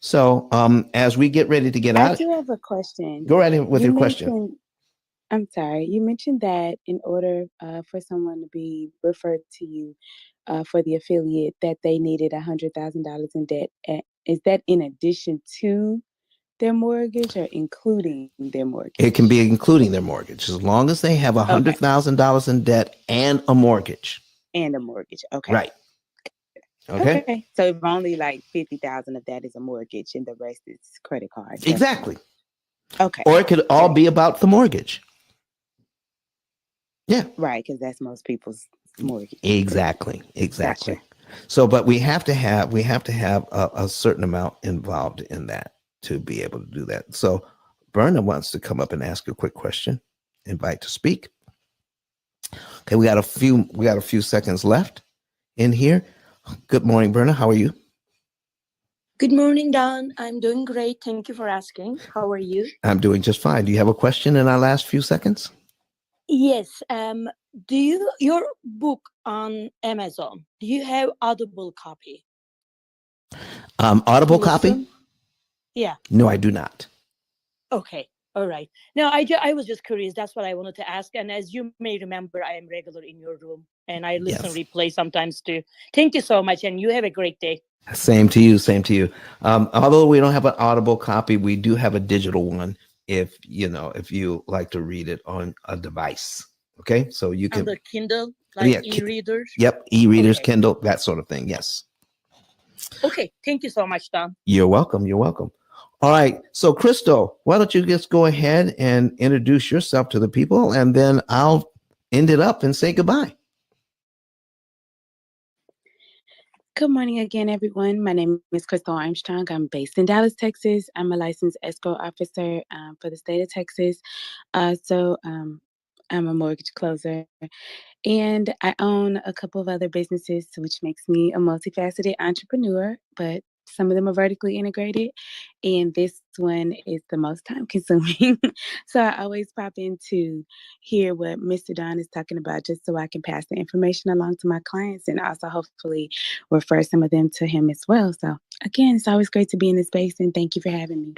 So as we get ready to get
I
out,
do have a question.
go right in with your question.
I'm sorry. You mentioned that in order for someone to be referred to you for the affiliate, that they needed $100,000 in debt. Is that in addition to their mortgage or including their mortgage?
It can be including their mortgage, as long as they have
Okay.
$100,000 in debt and a mortgage.
And a mortgage. Okay.
Right. Okay.
Okay. So if only like 50,000 of that is a mortgage and the rest is credit cards.
Exactly.
Okay.
Or it could all be about the mortgage. Yeah.
Right, because that's most people's mortgage.
Exactly. Exactly.
Gotcha.
So, but we have to have a certain amount involved in that to be able to do that. So Berna wants to come up and ask a quick question, invite to speak. Okay, we got a few seconds left in here. Good morning, Berna. How are you?
Good morning, Don. I'm doing great. Thank you for asking. How are you?
I'm doing just fine. Do you have a question in our last few seconds?
Yes. Your book on Amazon, do you have Audible copy?
Audible copy?
Yeah.
No, I do not.
Okay. All right. No, I was just curious. That's what I wanted to ask. And as you may remember, I am regular in your room and I listen replay sometimes too. Thank you so much. And you have a great day.
Same to you. Same to you. Although we don't have an Audible copy, we do have a digital one. If you like to read it on a device. Okay. So you can.
On the Kindle, like e-readers?
Yep. E-readers, okay. Kindle, that sort of thing. Yes.
Okay. Thank you so much, Don.
You're welcome. You're welcome. All right. So, Crystal, why don't you just go ahead and introduce yourself to the people, and then I'll end it up and say goodbye.
Good morning again, everyone. My name is Crystal Armstrong. I'm based in Dallas, Texas. I'm a licensed escrow officer for the state of Texas. So I'm a mortgage closer. And I own a couple of other businesses, which makes me a multifaceted entrepreneur, but some of them are vertically integrated. And this one is the most time consuming. So I always pop in to hear what Mr. Don is talking about, just so I can pass the information along to my clients and also hopefully refer some of them to him as well. So again, it's always great to be in this space, and thank you for having me.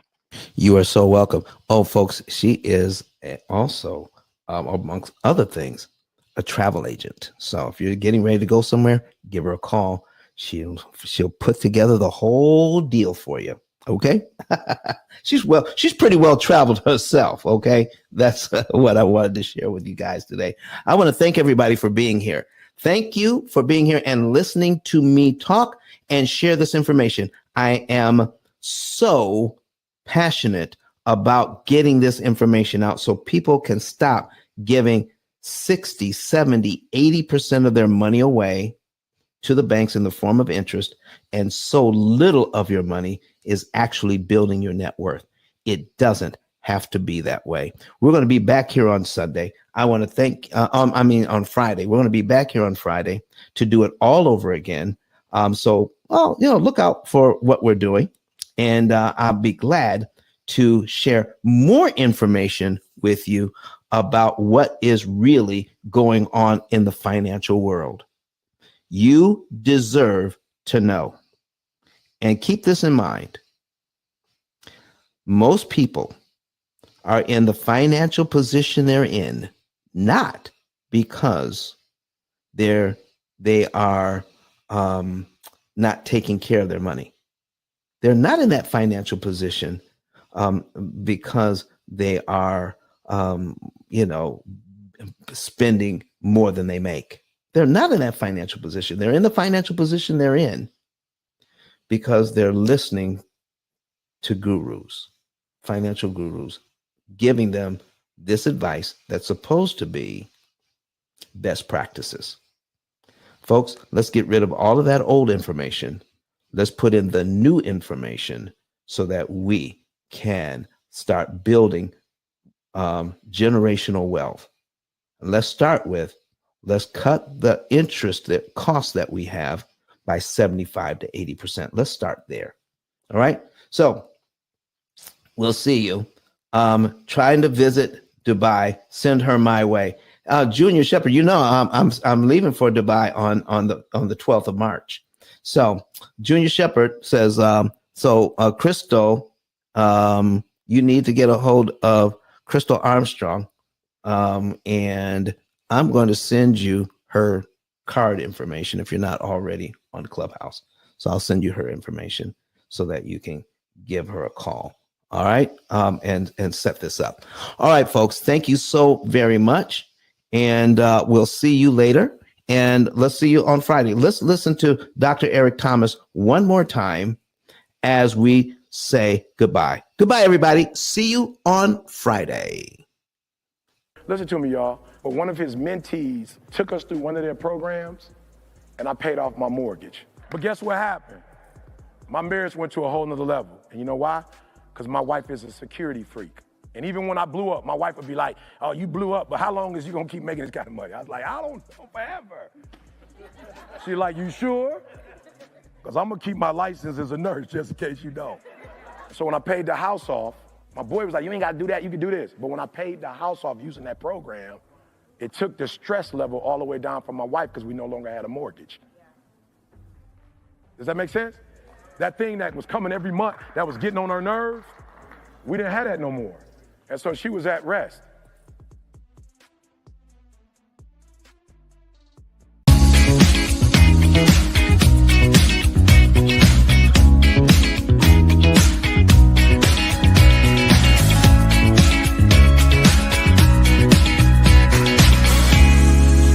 You are so welcome. Oh, folks, she is also, amongst other things, a travel agent. So if you're getting ready to go somewhere, give her a call. She'll put together the whole deal for you. Okay. She's pretty well traveled herself. Okay. That's what I wanted to share with you guys today. I want to thank everybody for being here. Thank you for being here and listening to me talk and share this information. I am so passionate about getting this information out so people can stop giving 60, 70, 80% of their money away to the banks in the form of interest, and so little of your money is actually building your net worth. It doesn't have to be that way. We're going to be back here on Sunday. I want to thank, on Friday. We're going to be back here on Friday to do it all over again. Look out for what we're doing, and I'll be glad to share more information with you about what is really going on in the financial world. You deserve to know. And keep this in mind. Most people are in the financial position they're in, not because they are not taking care of their money. They're not in that financial position because they are spending more than they make. They're not in that financial position. They're in the financial position they're in because they're listening to gurus, financial gurus, giving them this advice that's supposed to be best practices. Folks, let's get rid of all of that old information. Let's put in the new information so that we can start building generational wealth. And let's start with, let's cut the interest that cost that we have by 75 to 80%. Let's start there. All right. So we'll see you. Trying to visit Dubai, send her my way. Junior Shepherd, you know I'm leaving for Dubai on the 12th of March. So Junior Shepherd says, Crystal, you need to get a hold of Crystal Armstrong, and I'm going to send you her card information if you're not already on Clubhouse. So I'll send you her information so that you can give her a call. All right. And set this up. All right, folks. Thank you so very much. And we'll see you later. And let's see you on Friday. Let's listen to Dr. Eric Thomas one more time as we say goodbye. Goodbye, everybody. See you on Friday.
Listen to me, y'all. But one of his mentees took us through one of their programs, and I paid off my mortgage. But guess what happened? My marriage went to a whole nother level. And you know why? Because my wife is a security freak. And even when I blew up, my wife would be like, oh, you blew up, but how long is you gonna keep making this kind of money? I was like, I don't know, forever. She's like, you sure? Because I'm gonna keep my license as a nurse just in case you don't. So when I paid the house off, my boy was like, you ain't gotta do that, you can do this. But when I paid the house off using that program, it took the stress level all the way down for my wife because we no longer had a mortgage. Does that make sense? That thing that was coming every month, that was getting on her nerves, we didn't have that no more. And so she was at rest.